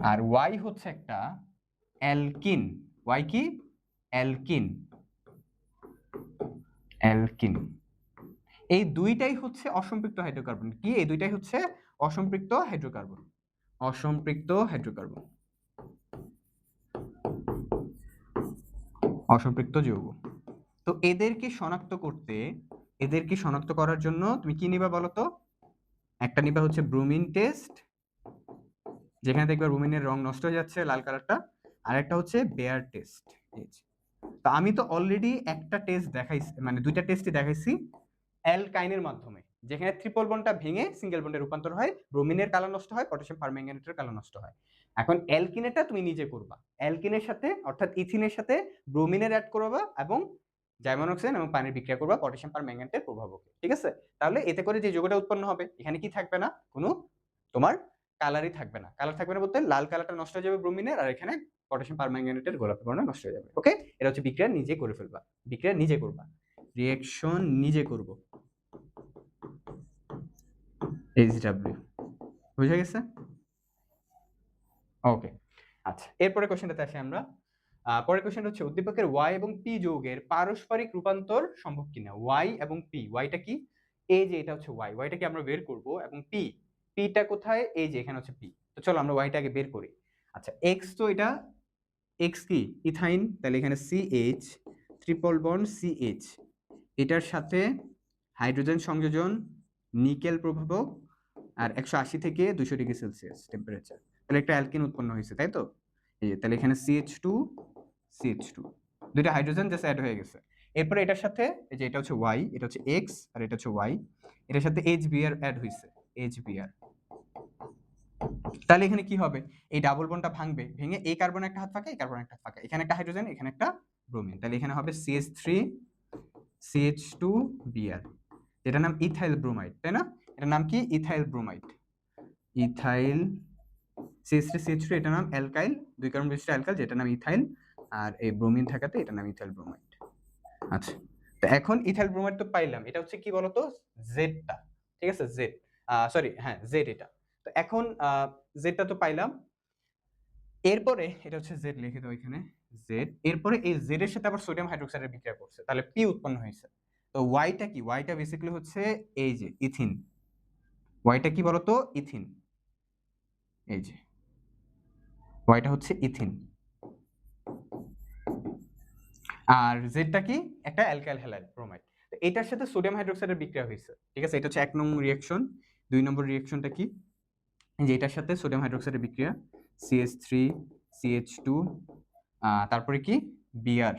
আর ওয়াই হচ্ছে একটা অ্যালকিন। ওয়াই কি? অ্যালকিন। এই দুইটাই হচ্ছে অসম্পৃক্ত হাইড্রোকার্বন। কি? এই দুইটাই হচ্ছে অসম্পৃক্ত হাইড্রোকার্বন। অসম্পৃক্ত যৌগ। তো এদেরকে শনাক্ত করার জন্য তুমি কি নিবা বলো তো? একটা নিবা হচ্ছে ব্রোমিন টেস্ট, যেখানে দেখবে ব্রোমিনের রং নষ্ট হয়ে যাচ্ছে, লাল কালারটা। আর একটা হচ্ছে বেয়ার টেস্ট। তো আমি তো অলরেডি একটা টেস্ট দেখাইছি, মানে দুইটা টেস্টই দেখাইছি অ্যালকাইনের মাধ্যমে, যেখানে ট্রিপল বন্ডটা ভেঙে সিঙ্গেল বন্ডে রূপান্তর হয়, ব্রোমিনের কালার নষ্ট হয়, পটাশিয়াম পারম্যাঙ্গানেটের কালার নষ্ট হয়। এখন অ্যালকিনেরটা তুমি নিজে করবা, অ্যালকিনের সাথে অর্থাৎ ইথিনের সাথে ব্রোমিনের অ্যাড করবা এবং জাইমান অক্সিজেন এবং পানির বিক্রিয়া করবা পটাশিয়াম পারম্যাঙ্গানেটের প্রভাবকে, ঠিক আছে? তাহলে এতে করে যে যৌগটা উৎপন্ন হবে, এখানে কি থাকবে না? কোনো তোমার কালারই থাকবে না। কালার থাকবে না বলতে লাল কালারটা নষ্ট হয়ে যাবে ব্রোমিনের, আর এখানে পটাশিয়াম পারম্যাঙ্গানেটের গোলাপি বর্ণ নষ্ট হয়ে যাবে। ওকে, এটা হচ্ছে বিক্রিয়া নিজে করে ফেলবা, বিক্রিয়া নিজে করবা, রিঅ্যাকশন নিজে করব। HW বুঝে গেছে? ওকে, আচ্ছা, এরপরে কোশ্চেনটাতে আসি আমরা। পরের কোশ্চেন হচ্ছে উদ্দীপকের Y এবং P যৌগের পারস্পরিক রূপান্তর সম্ভব কিনা। Y এবং P, ওয়াইটা কি? এই যে এটা হচ্ছে Y, ওয়াইটা কি আমরা বের করব, এবং Pটা কোথায়? এই যে এখানে হচ্ছে P। তো চলো আমরা ওয়াইটা আগে বের করি। আচ্ছা, X, তো এটা X কি? ইথাইন, তাহলে এখানে CH, ট্রিপল বন্ড CH, এটার সাথে হাইড্রোজেন সংযোজন, নিকেল প্রভাবক, আর 180 থেকে 200 ডিগ্রি সেলসিয়াস টেম্পারেচার, তাহলে একটা অ্যালকিন উৎপন্ন হয়েছে, তাই তো? এই যে, তাহলে এখানে CH2 দুইটা হাইড্রোজেন জাস্ট অ্যাড হয়ে গেছে। এরপরে এটার সাথে এই যে এটা হচ্ছে Y, এটা হচ্ছে X আর এটা হচ্ছে Y, এটার সাথে HBr অ্যাড হয়েছে, HBr। তাহলে এখানে কি হবে? এই ডাবল বন্ডটা ভাঙবে, ভেঙে এই কার্বন একটা হাত ফাঁকা, এই কার্বন একটা ফাঁকা, এখানে একটা হাইড্রোজেন, এখানে একটা ব্রোমিন, তাহলে এখানে হবে CH3 CH2Br, এটার নাম ইথাইল ব্রোমাইড, তাই না? এটার নাম কি? Ethyl bromide. Ethyl CH3 CH2, এটার নাম অ্যালকাইল, দুই কার্বন বিশিষ্ট অ্যালকাইল, যেটার নাম ইথাইল, আর এই ব্রোমিন থাকাতে এটার নাম ইথাইল ব্রোমাইড। আচ্ছা, তো এখন ইথাইল ব্রোমাইড তো পাইলাম, এটা হচ্ছে কি বলতো? জেডটা, ঠিক আছে? জেড, সরি, হ্যাঁ জেড এটা। তো এখন জেডটা তো পাইলাম, এরপরে এটা হচ্ছে জেড, লিখে দাও এখানে জেড। এরপরে এই জেড এর সাথে আবার সোডিয়াম হাইড্রোক্সাইডের বিক্রিয়া করছে, তাহলে পি উৎপন্ন হয়েছে। তো ওয়াইটা কি? ওয়াইটা বেসিক্যালি হচ্ছে এই যে ইথিন। ওয়াইটা কি বলতো? ইথিন। এই যে ওয়াইটা হচ্ছে ইথিন। আর জেডটা কি? একটা অ্যালকাইল হ্যালাইড ব্রোমাইড। তো এটার সাথে সোডিয়াম হাইড্রোক্সাইডের বিক্রিয়া হয়েছে, ঠিক আছে? এটা হচ্ছে 1 নং রিঅ্যাকশন। 2 নম্বর রিঅ্যাকশনটা কি? যে এটার সাথে সোডিয়াম হাইড্রোক্সাইডের বিক্রিয়া, CH3 CH2, তারপরে কি Br,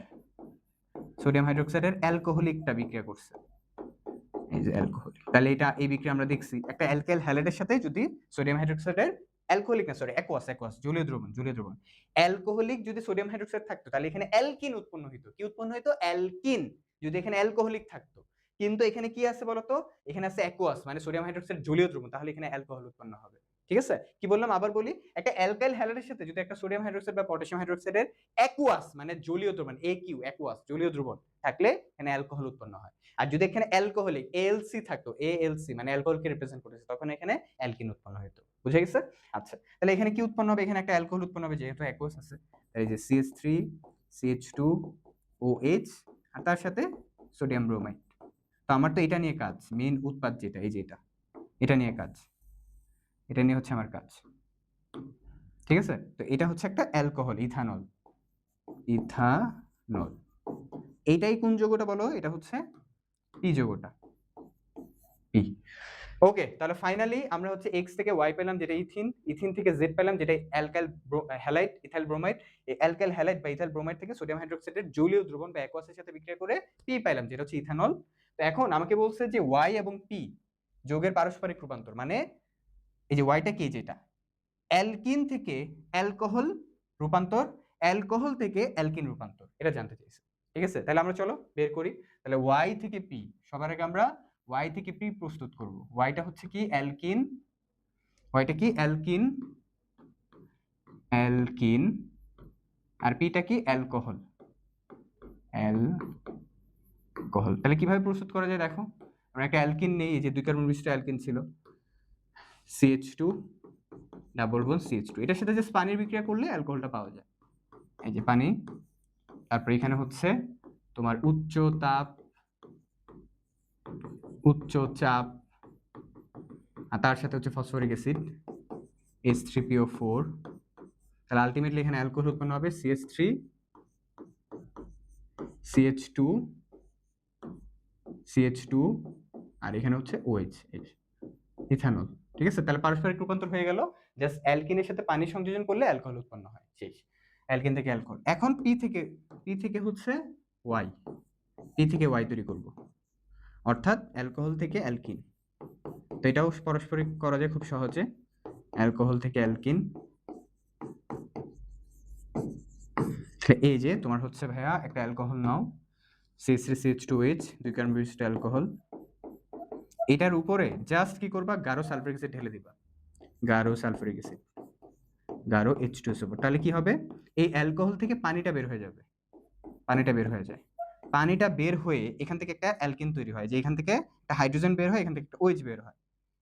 সোডিয়াম হাইড্রোক্সাইডের অ্যালকোহলিকটা বিক্রিয়া করছে, এই যে অ্যালকোহলিক। তাহলে এটা এই বিক্রিয়া আমরা দেখছি একটা অ্যালকাইল হ্যালাইডের সাথে যদি সোডিয়াম হাইড্রোক্সাইডের অ্যালকোহলিক না সরি অ্যাকোয়াস জলীয় দ্রবণ অ্যালকোহলিক যদি সোডিয়াম হাইড্রোক্সাইড থাকতো তাহলে এখানে অ্যালকিন উৎপন্ন হইতো। কি উৎপন্ন হইতো? অ্যালকিন। যদি এখানে অ্যালকোহলিক থাকতো, কিন্তু এখানে কি আছে বলতো, এখানে আছে অ্যাকোয়াস মানে সোডিয়াম হাইড্রোক্সাইড জলীয় দ্রবণ, তাহলে এখানে অ্যালকোহল উৎপন্ন হবে। ঠিক আছে? কি বললাম আবার বলি, একটা অ্যালকাইল হ্যালাইডের সাথে যদি একটা সোডিয়াম হাইড্রোক্সাইড বা পটাশিয়াম হাইড্রোক্সাইডের অ্যাকোয়াস মানে জলীয় দ্রবণ AQ অ্যাকোয়াস জলীয় দ্রবণ থাকলে এখানে অ্যালকোহল উৎপন্ন হয়। আর যদি এখানে অ্যালকোহলিক ALC থাকতো, ALC মানে অ্যালকোহলকে রিপ্রেজেন্ট করেছে, তখন এখানে অ্যালকিন উৎপন্ন হতো। বুঝে গেছে? আচ্ছা, তাহলে এখানে কি উৎপন্ন হবে? এখানে একটা অ্যালকোহল উৎপন্ন হবে যেহেতু অ্যাকোয়াস আছে। তাহলে এই যে CH3 CH2OH আর তার সাথে সোডিয়াম ব্রোমাইড। তো আমার তো এটা নিয়ে কাজ, মেইন উৎপাদ যেটা এই যে এটা নিয়ে কাজ, এটা নিয়ে হচ্ছে আমার কাজ। ঠিক আছে? তো এটা হচ্ছে একটা অ্যালকোহল, ইথানল। এইটাই কোন যৌগটা বলো? এটা হচ্ছে পি যৌগটা, পি। ওকে, তাহলে ফাইনালি আমরা হচ্ছে X থেকে Y পেলাম যেটা ইথিন থেকে Z পেলাম যেটা অ্যালকাইল হ্যালাইড ইথাইল ব্রোমাইড, এই অ্যালকাইল হ্যালাইড বা ইথাইল ব্রোমাইড থেকে সোডিয়াম হাইড্রোক্সাইডের জলীয় দ্রবণ বা অ্যাকোয়াসের সাথে বিক্রিয়া করে পি পাইলাম যেটা হচ্ছে ইথানল। তো এখন আমাকে বলছে যে Y এবং P যৌগের পারস্পরিক রূপান্তর, মানে এই যে Yটা কি, যেটা অ্যালকিন থেকে অ্যালকোহল রূপান্তর, অ্যালকোহল থেকে অ্যালকিন রূপান্তর, এটা জানতে চাইছে। ঠিক আছে? তাহলে আমরা চলো বের করি। তাহলে Y থেকে P, সবার আগে আমরা Y থেকে P প্রস্তুত করব। Yটা হচ্ছে কি অ্যালকিন, Yটা কি অ্যালকিন, আর Pটা কি অ্যালকোহল, তাহলে কিভাবে প্রস্তুত করা যায় দেখো। আমরা একটা অ্যালকিন নেই, এই যে 2 কার্বন বিশিষ্ট অ্যালকিন ছিল, CH2 ডাবল বন্ড CH2, এটার সাথে যে পানির বিক্রিয়া করলে অ্যালকোহলটা পাওয়া যায়। এই যে পানি, তারপর এখানে হচ্ছে তোমার উচ্চ চাপ আর তার সাথে হচ্ছে ফসফরিক অ্যাসিড H3PO4, তাহলে আলটিমেটলি এখানে অ্যালকোহল উৎপন্ন হবে CH3 CH2 আর এখানে হচ্ছে OH, ইথানল। ঠিক আছে? তাহলে পারস্পরিক রূপান্তর হয়ে গেল, জাস্ট অ্যালকিনের সাথে পানি সংযোজন করলে অ্যালকোহল উৎপন্ন হয়, শেষ। অ্যালকিন থেকে অ্যালকোহল। এখন পি থেকে হচ্ছে ওয়াই, পি থেকে ওয়াই তৈরি করব, অর্থাৎ অ্যালকোহল থেকে অ্যালকিন। তো এটাও পারস্পরিক করা যায় খুব সহজে, অ্যালকোহল থেকে অ্যালকিন। এই যে তোমার হচ্ছে ভাইয়া একটা অ্যালকোহল নাও, CH3CH2OH 2 কার্বন বিশিষ্ট অ্যালকোহল, এটার উপরে জাস্ট কি করবা, গাঢ় সালফারিক অ্যাসিড ঢেলে দিবা, গাঢ় সালফারিক অ্যাসিড, গাঢ় H2SO4। তাহলে কি হবে, এই অ্যালকোহল থেকে পানিটা বের হয়ে যাবে, পানিটা বের হয়ে এখান থেকে একটা অ্যালকিন তৈরি হয়, যে এখান থেকে একটা হাইড্রোজেন বের হয়, এখান থেকে একটা OH বের হয়।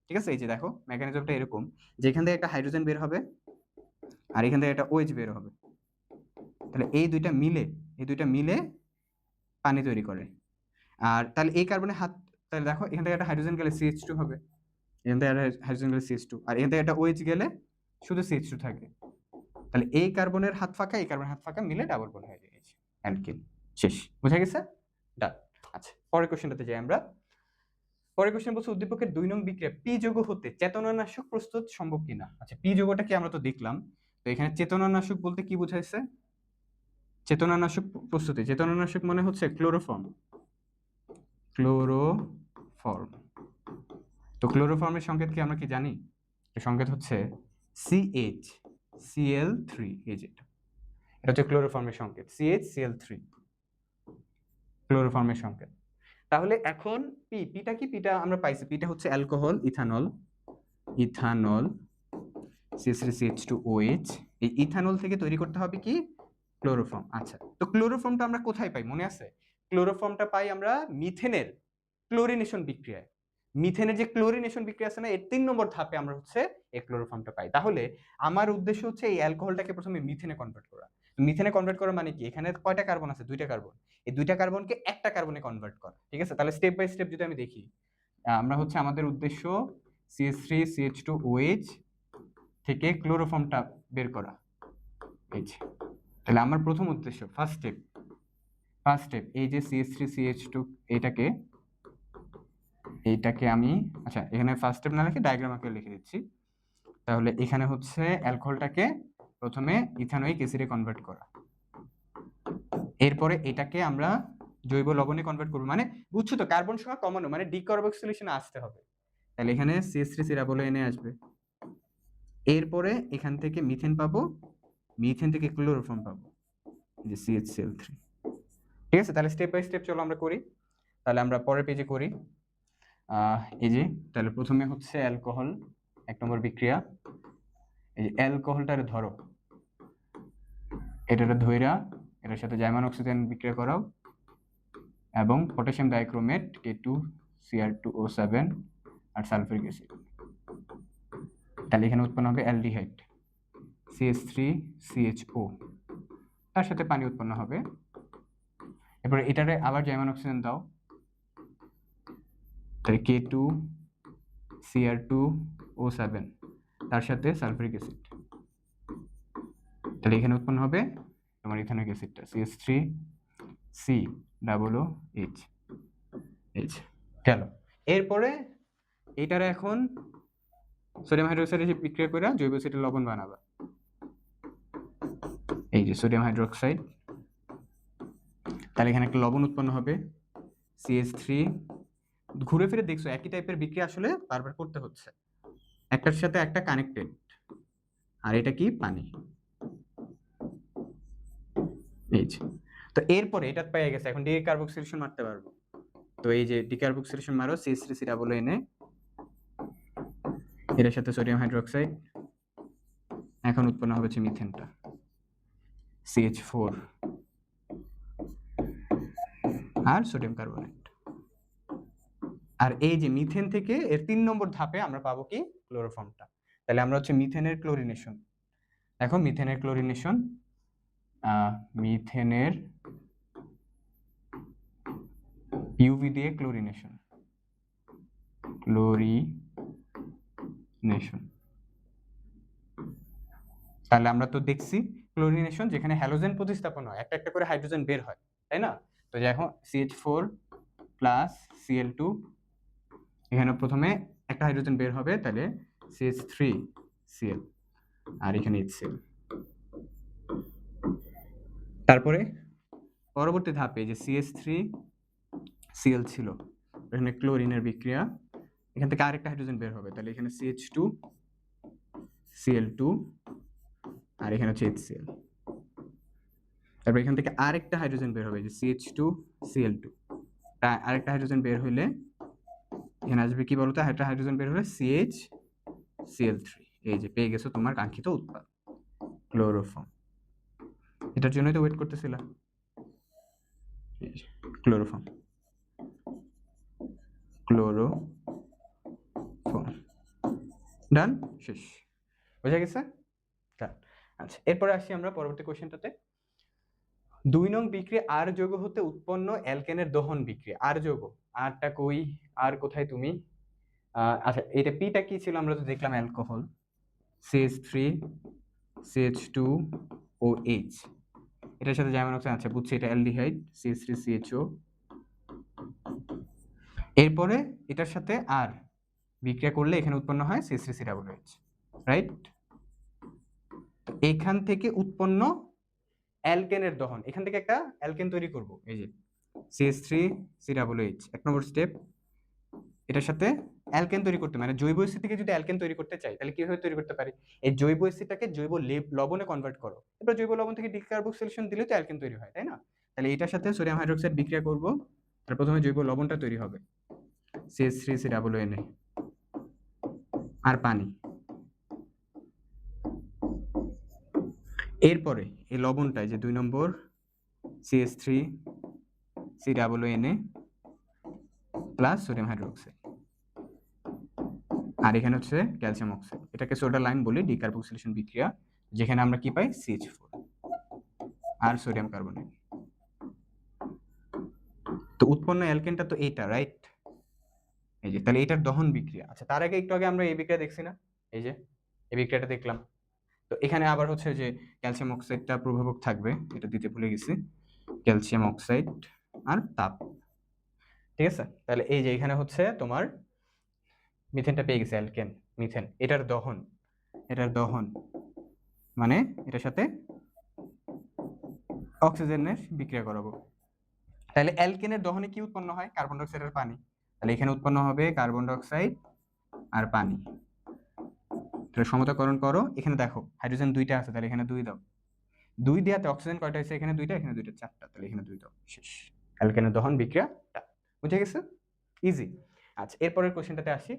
ঠিক আছে? এই যে দেখো মেকানিজমটা এরকম, যে এখান থেকে একটা হাইড্রোজেন বের হবে আর এখান থেকে একটা OH বের হবে, তাহলে এই দুইটা মিলে পানি তৈরি করে। আর তাহলে এই কার্বনের হাত, তাহলে দেখো এখান থেকে একটা হাইড্রোজেন গেলে CH2 হবে, এখান থেকে একটা হাইড্রোজেন গেলে CH2, আর এখান থেকে একটা OH গেলে শুধু CH2 থাকে। তাহলে এই কার্বনের হাত ফাঁকা, এই কার্বনের হাত ফাঁকা মিলে ডাবল বন্ড হয়ে যায়, অ্যালকিন। শেষ, বুঝা গেছে? ডান। আচ্ছা, পরের কোশ্চেনটাতে যাই আমরা। পরের কোশ্চেন বলছে উদ্দীপকের 2 নং বিক্রিয়া পি যৌগ হতে চেতনানাশক প্রস্তুত সম্ভব কিনা। আচ্ছা, পি যৌগটা কি আমরা তো দেখলাম, তো এখানে চেতনানাশক বলতে কি বোঝাইছে? চেতনানাশক প্রস্তুতি, চেতনানাশক মানে হচ্ছে ক্লোরোফর্ম। তো ক্লোরোফর্মের সংকেত কি আমরা কি জানি? এর সংকেত হচ্ছে CHCl3, এই যে এটা হচ্ছে ক্লোরোফর্মের সংকেত, CHCl3 ক্লোরোফর্মের সংকেত। তাহলে এখন পিটা কি, পিটা আমরা পাইছি, পিটা হচ্ছে অ্যালকোহল, ইথানল CH3CH2OH, এই ইথানল থেকে তৈরি করতে হবে কি, ক্লোরোফর্ম। আচ্ছা, তো ক্লোরোফর্মটা আমরা কোথায় পাই মনে আছে? ক্লোরোফর্মটা পাই আমরা মিথেনের ক্লোরিনেশন বিক্রিয়ায়। মিথেনের যে ক্লোরিনেশন বিক্রিয়া আছে না, এর 3 নম্বর ধাপে আমরা হচ্ছে এই ক্লোরোফর্মটা পাই। তাহলে আমার উদ্দেশ্য হচ্ছে এই অ্যালকোহলটাকে প্রথমে মিথেনে কনভার্ট করা। মিথেনে কনভার্ট করা মানে কি, এখানে কয়টা কার্বন আছে? 2টা কার্বন, এই 2টা কার্বনকে একটা কার্বনে কনভার্ট করা। ঠিক আছে? তাহলে স্টেপ বাই স্টেপ যদি আমি দেখি, আমরা হচ্ছে আমাদের উদ্দেশ্য CH3CH2OH থেকে ক্লোরোফর্মটা বের করা, এই যে। তাহলে আমার প্রথম উদ্দেশ্য, ফার্স্ট স্টেপ এই যে CH3CH2, এইটাকে আমি, আচ্ছা এখানে ফার্স্ট স্টেপ না লিখে ডায়াগ্রাম আকারে লিখে দিচ্ছি। তাহলে এখানে হচ্ছে অ্যালকোহলটাকে প্রথমে ইথানোয়িক অ্যাসিডে কনভার্ট করা, এরপরে এটাকে আমরা জৈব লবণে কনভার্ট করব, মানে বুঝছো তো কার্বন সংখ্যা কমানো মানে ডিকার্বক্সিলেশনে আসতে হবে, তাহলে এখানে CH3 সিরাবোলো আসবে, এরপরে এখান থেকে মিথেন পাবো, মিথেন থেকে ক্লোরোফর্ম পাবো, যে CHCl3। ঠিক আছে, তাহলে স্টেপ বাই স্টেপ চলো আমরা করি। তাহলে আমরা পরের পেজে করি। এই যে তাহলে প্রথমে হচ্ছে অ্যালকোহল, 1 নম্বর বিক্রিয়া। এই যে অ্যালকোহলটার ধরো, এটারে ধইরা এটার সাথে জাইমান অক্সিজেন বিক্রিয়া করাও এবং পটাশিয়াম ডাইক্রোমেট K2Cr2O7 আর সালফিউরিক অ্যাসিড, তাহলে এখানে উৎপন্ন হবে অ্যালডিহাইড CH3CHO, তার সাথে পানি উৎপন্ন হবে। এরপরে এটারে আবার জাইমান অক্সিজেন দাও, তাহলে K2Cr2O7 তার সাথে সালফিউরিক অ্যাসিড, তাহলে এখানে উৎপন্ন হবে তোমার ইথানোয়িক অ্যাসিডটা CH3COOH গেল। এরপরে এটারে এখন সোডিয়াম হাইড্রোক্সাইডের সাথে বিক্রিয়া করে জৈব অ্যাসিডের লবণ বানাবা। এই যে সোডিয়াম হাইড্রোক্সাইড, তাহলে এখানে একটা লবণ উৎপন্ন হবে CH3। ঘুরে ফিরে দেখছো একই টাইপের বিক্রিয়া আসলে বারবার করতে হচ্ছে, একটার সাথে একটা কানেক্টেড। আর এটা কি পানি, এই যে। তো এরপরে এটা পেয়ে গেছে, এখন ডিকার্বক্সিলেশন মারতে পারবো। তো এই যে ডিকার্বক্সিলেশন মারো CH3COOH, এর সাথে সোডিয়াম হাইড্রোক্সাইড, এখন উৎপন্ন হবে মিথেনটা CH4 আর সোডিয়াম কার্বনেট। আর এই যে মিথেন থেকে এর 3 নম্বর ধাপে আমরা পাবো কি ক্লোরোফর্মটা, তাহলে আমরা হচ্ছে মিথেনের ক্লোরিনেশন। দেখো মিথেনের ক্লোরিনেশন, মিথেনের ইউভি দিয়ে ক্লোরিনেশন, তাহলে আমরা তো দেখছি ক্লোরিনেশন যেখানে হ্যালোজেন প্রতিস্থাপন হয়, একটা একটা করে হাইড্রোজেন বের হয়, তাই না? তো যে এখন CH4 প্লাস Cl2, এখানে প্রথমে একটা হাইড্রোজেন বের হবে, তাহলে CH3Cl আর এখানে HCl। তারপরে পরবর্তী ধাপে যে CH3Cl ছিল, এখানে ক্লোরিনের বিক্রিয়া, এখান থেকে আরেকটা হাইড্রোজেন বের হবে, তাহলে এখানে CH2Cl2 আর এখানে হচ্ছে HCl। তারপর এখান থেকে আরেকটা হাইড্রোজেন বের হবে, যে CH2Cl2, আরেকটা হাইড্রোজেন বের হইলে এখানে আসবে কি বলতো, একটা হাইড্রোজেন বের হলে CHCl3। এই যে পেয়ে গেছো তোমার কাঙ্ক্ষিত উৎপাদ ক্লোরোফর্ম। এটার জন্যই তো ওয়েট করতেছিলাম, ক্লোরোফর্ম। ডান, শেষ, বোঝা গেছে? আচ্ছা, এরপরে আসি আমরা পরবর্তী কোশ্চেনটাতে। 2 নং বিক্রিয়া আর যৌগ হতে উৎপন্ন অ্যালকেনের দহন বিক্রিয়া। আর যৌগ, আরটা কই, আর কোথায় তুমি? আচ্ছা, এটা পিটা কি ছিল আমরা তো দেখলাম অ্যালকোহল CH3CH2OH, এটার সাথে জাইমান অক্সাইড, আচ্ছা বুঝছি, এটা অ্যালডিহাইড CH3CHO। এরপরে এটার সাথে আর বিক্রিয়া করলে এখানে উৎপন্ন হয় CH3COOH, রাইট? এখান থেকে উৎপন্ন অ্যালকেনের দহন, এখান থেকে একটা অ্যালকেন তৈরি করব, এই যে CH3COOH 1 নম্বর স্টেপ। এটার সাথে অ্যালকেন তৈরি করতে, মানে জৈব অ্যাসিড থেকে যদি অ্যালকেন তৈরি করতে চাই তাহলে কিভাবে তৈরি করতে পারি? এই জৈব অ্যাসিডটাকে জৈব লবণে কনভার্ট করো, এবার জৈব লবণ থেকে ডিকার্বক্সিলেশন দিলে তো অ্যালকেন তৈরি হয়, তাই না? তাহলে এটার সাথে সোডিয়াম হাইড্রোক্সাইড বিক্রিয়া করব, তার প্রথমে জৈব লবণটা তৈরি হবে CH3COONA আর পানি। এরপরে এই লবণটায় যে 2 নম্বর CH3COONA প্লাস সোডিয়াম হাইড্রোক্সাইড, আর এখানে হচ্ছে ক্যালসিয়াম অক্সাইড, এটাকে সোডা লাইম বলি, ডিকার্বক্সিলেশন বিক্রিয়া, যেখানে আমরা কি পাই CH4 আর সোডিয়াম কার্বনেট। তো উৎপন্ন অ্যালকেনটা তো এইটা, রাইট? এই যে, তাহলে এটার দহন বিক্রিয়া। আচ্ছা, তার আগে একটু আগে আমরা এই বিক্রিয়া দেখছি না, এই যে এই বিক্রিয়াটা দেখলাম। তো এখানে আবার হচ্ছে যে ক্যালসিয়াম অক্সাইডটা প্রভাবক থাকবে, এটা দিতে ভুলে গেছি, ক্যালসিয়াম অক্সাইড আর তাপ, ঠিক আছে? তাহলে এই যে এখানে হচ্ছে তোমার মিথেনটা পেয়ে গেছে, অ্যালকেন মিথেন, এটার দহন মানে এটার সাথে অক্সিজেনের বিক্রিয়া করাবো। তাহলে অ্যালকেনের দহনে কি উৎপন্ন হয়? কার্বন ডাই অক্সাইড আর পানি। তাহলে এখানে উৎপন্ন হবে কার্বন ডাই অক্সাইড আর পানি। তাহলে সমতাকরণ করো, এখানে দেখো হাইড্রোজেন 2টা আছে, তাহলে এখানে 2 দাও। 2 দেওয়াতে অক্সিজেন কয়টা হয়েছে? এখানে 2টা, এখানে 2টা, 4টা, তাহলে এখানে 2 দাও। শেষ। অ্যালকেনের দহন বিক্রিয়াটা বুঝে গেছে? ইজি। আচ্ছা, এরপরের কোশ্চেনটাতে আসি।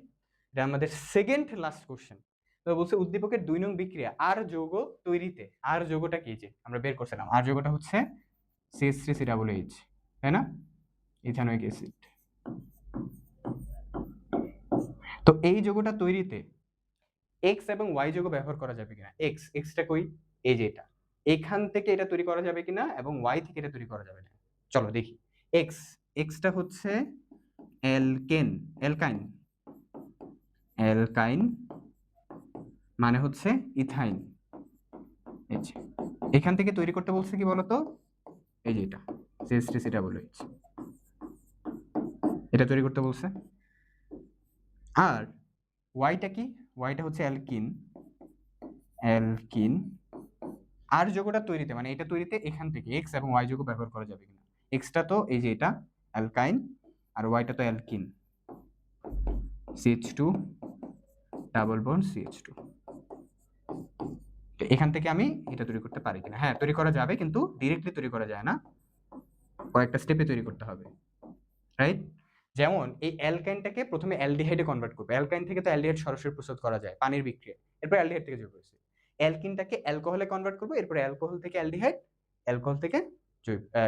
এটা আমাদের সেকেন্ড লাস্ট কোশ্চেন। তো বলছে উদ্দীপকের 2 নং বিক্রিয়া আর যৌগ তৈরিতে, আর যৌগটা কি? যে আমরা বের করছিলাম, আর যৌগটা হচ্ছে CH3COOH, তাই না? Ethanoic acid. তো এই যৌগটা তৈরিতে এক্স এবং ওয়াই যৌগ ব্যবহার করা যাবে কিনা? এক্সটা কই? এই যে এটা, এখান থেকে এটা তৈরি করা যাবে কিনা এবং ওয়াই থেকে এটা তৈরি করা যাবে না। চলো দেখি। এক্সটা হচ্ছে অ্যালকাইন মানে হচ্ছে ইথাইন। এখান থেকে তৈরি করতে বলছে কি বলতো? এই যে এটা CH3COOH, এটা তৈরি করতে বলছে। আর ওয়াইটা কি? ওয়াইটা হচ্ছে অ্যালকিন। আর যৌগটা তৈরিতে, মানে এটা তৈরিতে এখান থেকে এক্স এবং ওয়াই যৌগ ব্যবহার করা যাবে কিনা? এক্সটা তো এই যে এটা অ্যালকাইন, আর ওয়াইটা তো alkyne, CH2 double bond CH2। তো এখান থেকে আমি এটা তৈরি করতে পারি কিনা? হ্যাঁ, তৈরি করা যাবে, কিন্তু ডিরেক্টলি তৈরি করা যায় না, কয়েকটা স্টেপে তৈরি করতে হবে, রাইট? যেমন এই অ্যালকাইনটাকে প্রথমে অ্যালডিহাইডে কনভার্ট করবে। অ্যালকাইন থেকে তো অ্যালডিহাইড সরাসরি প্রস্তুত করা যায় পানির বিক্রিয়ায়, এরপর অ্যালডিহাইড থেকে জৈব অ্যাসিড। অ্যালকিনটাকে অ্যালকোহলে কনভার্ট করবো, এরপর অ্যালকোহল থেকে অ্যালডিহাইড, অ্যালকোহল থেকে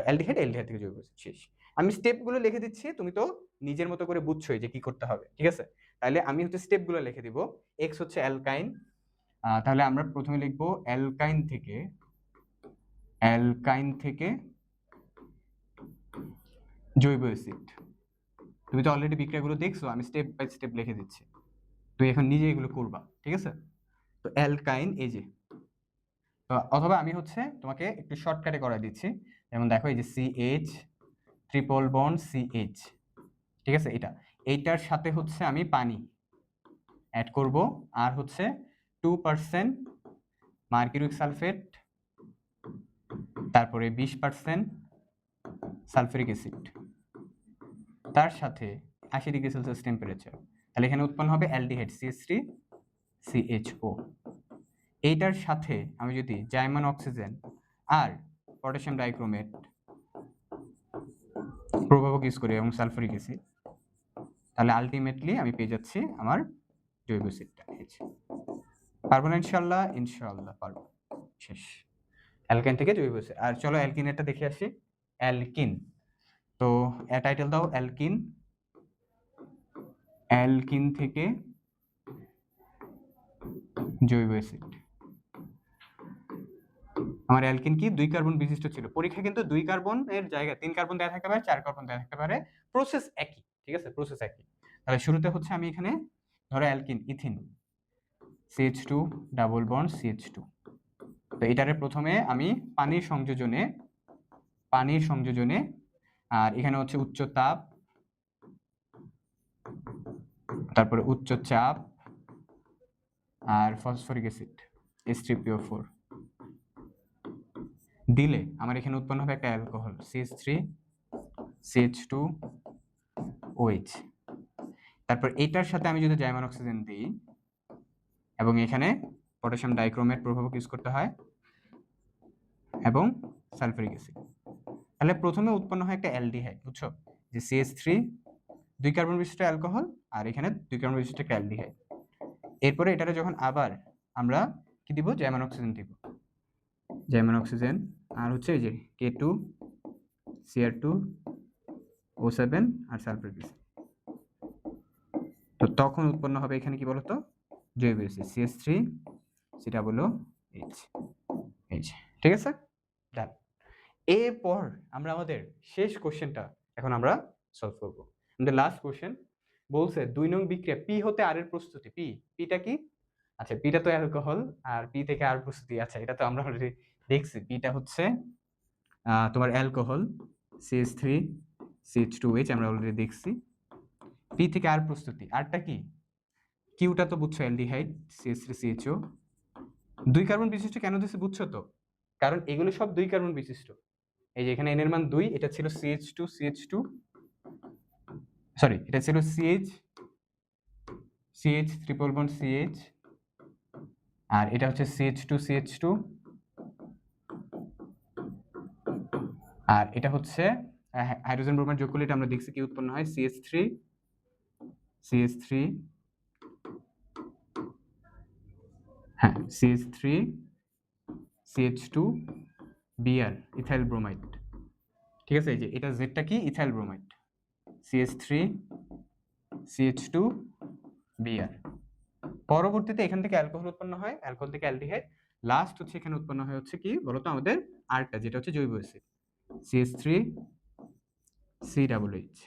অ্যালডিহাইড থেকে জৈব অ্যাসিড। শেষ। আমি স্টেপগুলো লিখে দিচ্ছি, তুমি তো নিজের মতো করে বুঝছোই যে কি করতে হবে, ঠিক আছে? তাহলে আমি হচ্ছে স্টেপগুলো লিখে দিব। এক্স হচ্ছে অ্যালকাইন, তাহলে আমরা প্রথমে লিখবো অ্যালকাইন থেকে জৈব অ্যাসিড। তুমি তো অলরেডি বিক্রিয়াগুলো দেখছো, আমি স্টেপ বাই স্টেপ লিখে দিচ্ছি, তুমি এখন নিজে এগুলো করবা, ঠিক আছে? তো অ্যালকাইন এই যে, অথবা আমি হচ্ছে তোমাকে একটু শর্টকাটে করে দিচ্ছি। যেমন দেখো এই যে CH ট্রিপল বন্ড CH, ঠিক আছে? এইটার সাথে হচ্ছে আমি পানি অ্যাড করব, আর হচ্ছে 2% মার্কিউরিক সালফেট, তারপরে 20% সালফিউরিক অ্যাসিড, তার সাথে 80 ডিগ্রি সেলসিয়াস টেম্পারেচার। তাহলে এখানে উৎপন্ন হবে অ্যালডিহাইড CH3CHO। এইটার সাথে আমি যদি জাইমান অক্সিজেন আর পটাশিয়াম ডাইক্রোমেট প্রভাবক ইউজ করি এবং সালফিউরিক অ্যাসিড, তাহলে আলটিমেটলি আমি পেয়ে যাচ্ছি আমার জৈব অ্যাসিডটা। পারবো না ইনশাআল্লাহ? ইনশাআল্লাহ পারবো। শেষ। অ্যালকেন থেকে জৈব অ্যাসিড। আর চলো অ্যালকিনেরটা দেখে আসি। অ্যালকিন, তো টাইটেল দাও অ্যালকিন থেকে জৈব অ্যাসিড। আমার অ্যালকিন কি 2 কার্বন বিশিষ্ট ছিল। পরীক্ষা কিন্তু 2 কার্বন এর জায়গায় 3 কার্বন দেওয়া থাকতে পারে, 4 কার্বন দেওয়া থাকতে পারে, প্রসেস একই, ঠিক আছে? প্রসেস একই। তাহলে শুরুতে হচ্ছে আমি এখানে ধরো alkyne ethene CH2 double bond CH2। তো এটারে প্রথমে আমি পানির সংযোজনে, আর এখানে হচ্ছে উচ্চ তাপ, তারপরে উচ্চ চাপ, আর ফসফরিক অ্যাসিড H3PO4 দিলে আমার এখানে উৎপন্ন হবে একটা অ্যালকোহল CH3CH2OH। তারপর এটার সাথে আমি যদি জাইমান অক্সিজেন দিই এবং এখানে পটাশিয়াম ডাইক্রোমেট প্রভাবক ইউজ করতে হয় এবং সালফিউরিক অ্যাসিড, তাহলে প্রথমে উৎপন্ন হয় একটা অ্যালডিহাইড, বুঝছো? যে CH3 2 কার্বন বিশিষ্ট অ্যালকোহল, আর এখানে 2 কার্বন বিশিষ্ট একটা অ্যালডিহাইড। এরপরে এটারে যখন আবার আমরা কি দিব? জাইমান অক্সিজেন দিব, জাইমান অক্সিজেন, আর হচ্ছে এই যে K2 Cr2O7 আর সালফিউরিক অ্যাসিড। তো তখন উৎপন্ন হবে এখানে কি বলতো? জৈব অ্যাসিড CH3COOH। ঠিক আছে? ডান। এরপর আমরা আমাদের শেষ কোশ্চেনটা এখন আমরা সলভ করব। আমাদের লাস্ট কোশ্চেন বলছে 2 নং বিক্রিয়া পি হতে আর এর প্রস্তুতি। পিটা কি? আচ্ছা, পিটা তো অ্যালকোহল, আর পি থেকে আর প্রস্তুতি। আচ্ছা, এটা তো আমরা অলরেডি দেখছি। পিটা হচ্ছে তোমার অ্যালকোহল CH3CH2OH, আমরা অলরেডি দেখছি। পি থেকে আর প্রস্তুতি, আরটা কি? কিউটা তো বুঝছো অ্যালডিহাইড CH3CHO, 2 কার্বন বিশিষ্ট কেন দিয়েছে বুঝছো তো? কারণ এগুলো সব 2 কার্বন বিশিষ্ট। এই যে এখানে n এর মান 2, এটা ছিল CH2, সরি এটা ছিল CH ট্রিপল বন্ড CH, আর এটা হচ্ছে CH2, আর এটা হচ্ছে হাইড্রোজেন ব্রোমাইড যোগ করলে এটা আমরা দেখছি কি উৎপন্ন হয়, CH3, হ্যাঁ CH3, CH2, Br, ethyl bromide. ঠিক আছে, এই যে এটা জেডটা কি, ethyl bromide, CH3, CH2, Br। পরবর্তীতে এখান থেকে অ্যালকোহল উৎপন্ন হয়, অ্যালকোহল থেকে অ্যালডিহাইড, লাস্ট হচ্ছে এখানে উৎপন্ন হয় হচ্ছে কি বলতো আমাদের আরটা, যেটা হচ্ছে জৈব অ্যাসিড, CH3, COOH,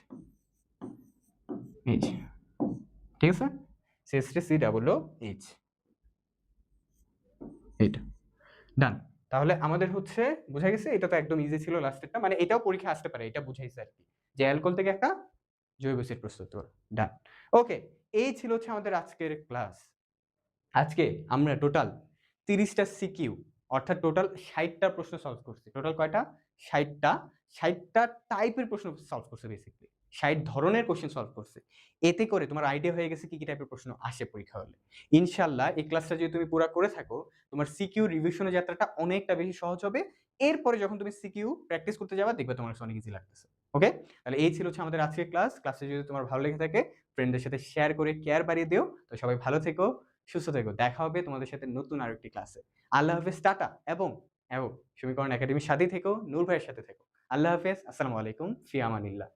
ঠিক আছে, CH3, COOH, এইটা ডান। তাহলে আমাদের হচ্ছে বোঝা গেছে, এটা তো একদম ইজি ছিল লাস্টেরটা, মানে এটাও পরীক্ষা আসতে পারে, এটা বুঝাইছে আর কি, যে অ্যালকোহল থেকে একটা জৈব অ্যাসিড প্রস্তুত করা। ডান, ওকে, এই ছিল হচ্ছে আমাদের আজকের ক্লাস। আজকে আমরা টোটাল 30টা সিকিউ অর্থাৎ টোটাল 60টা প্রশ্ন সলভ করছি। টোটাল কয়টা? 60টা টাইপের প্রশ্ন সলভ করছে, বেসিক্যালি 60 ধরনের কোশ্চেন সলভ করছে। এতে করে তোমার আইডিয়া হয়ে গেছে কি কি টাইপের প্রশ্ন আসে পরীক্ষা হলে। ইনশাআল্লাহ এই ক্লাসটা যদি তুমি পুরো করে থাকো, তোমার সিকিউ রিভিশনের যাত্রাটা অনেকটা বেশি সহজ হবে। এরপরে যখন তুমি সিকিউ প্র্যাকটিস করতে যাবা, দেখবে তোমার কাছে অনেক ইজি লাগতেছে। ওকে, তাহলে এই ছিল হচ্ছে আমাদের আজকের ক্লাস। ক্লাসে যদি তোমার ভালো লেগে থাকে, ফ্রেন্ডদের সাথে শেয়ার করে কেয়ার বাড়িয়ে দিও। তো সবাই ভালো থেকো, সুস্থ থেকো, দেখা হবে তোমাদের সাথে নতুন আরেকটি ক্লাসে। আল্লাহ হাফেজ, টাটা, এবং সমীকরণ একাডেমির সাথেই থেকো, নূর ভাইয়ের সাথে থেকো। আল্লাহ হাফেজ, আসসালামু আলাইকুম, ফি আমানিল্লাহ।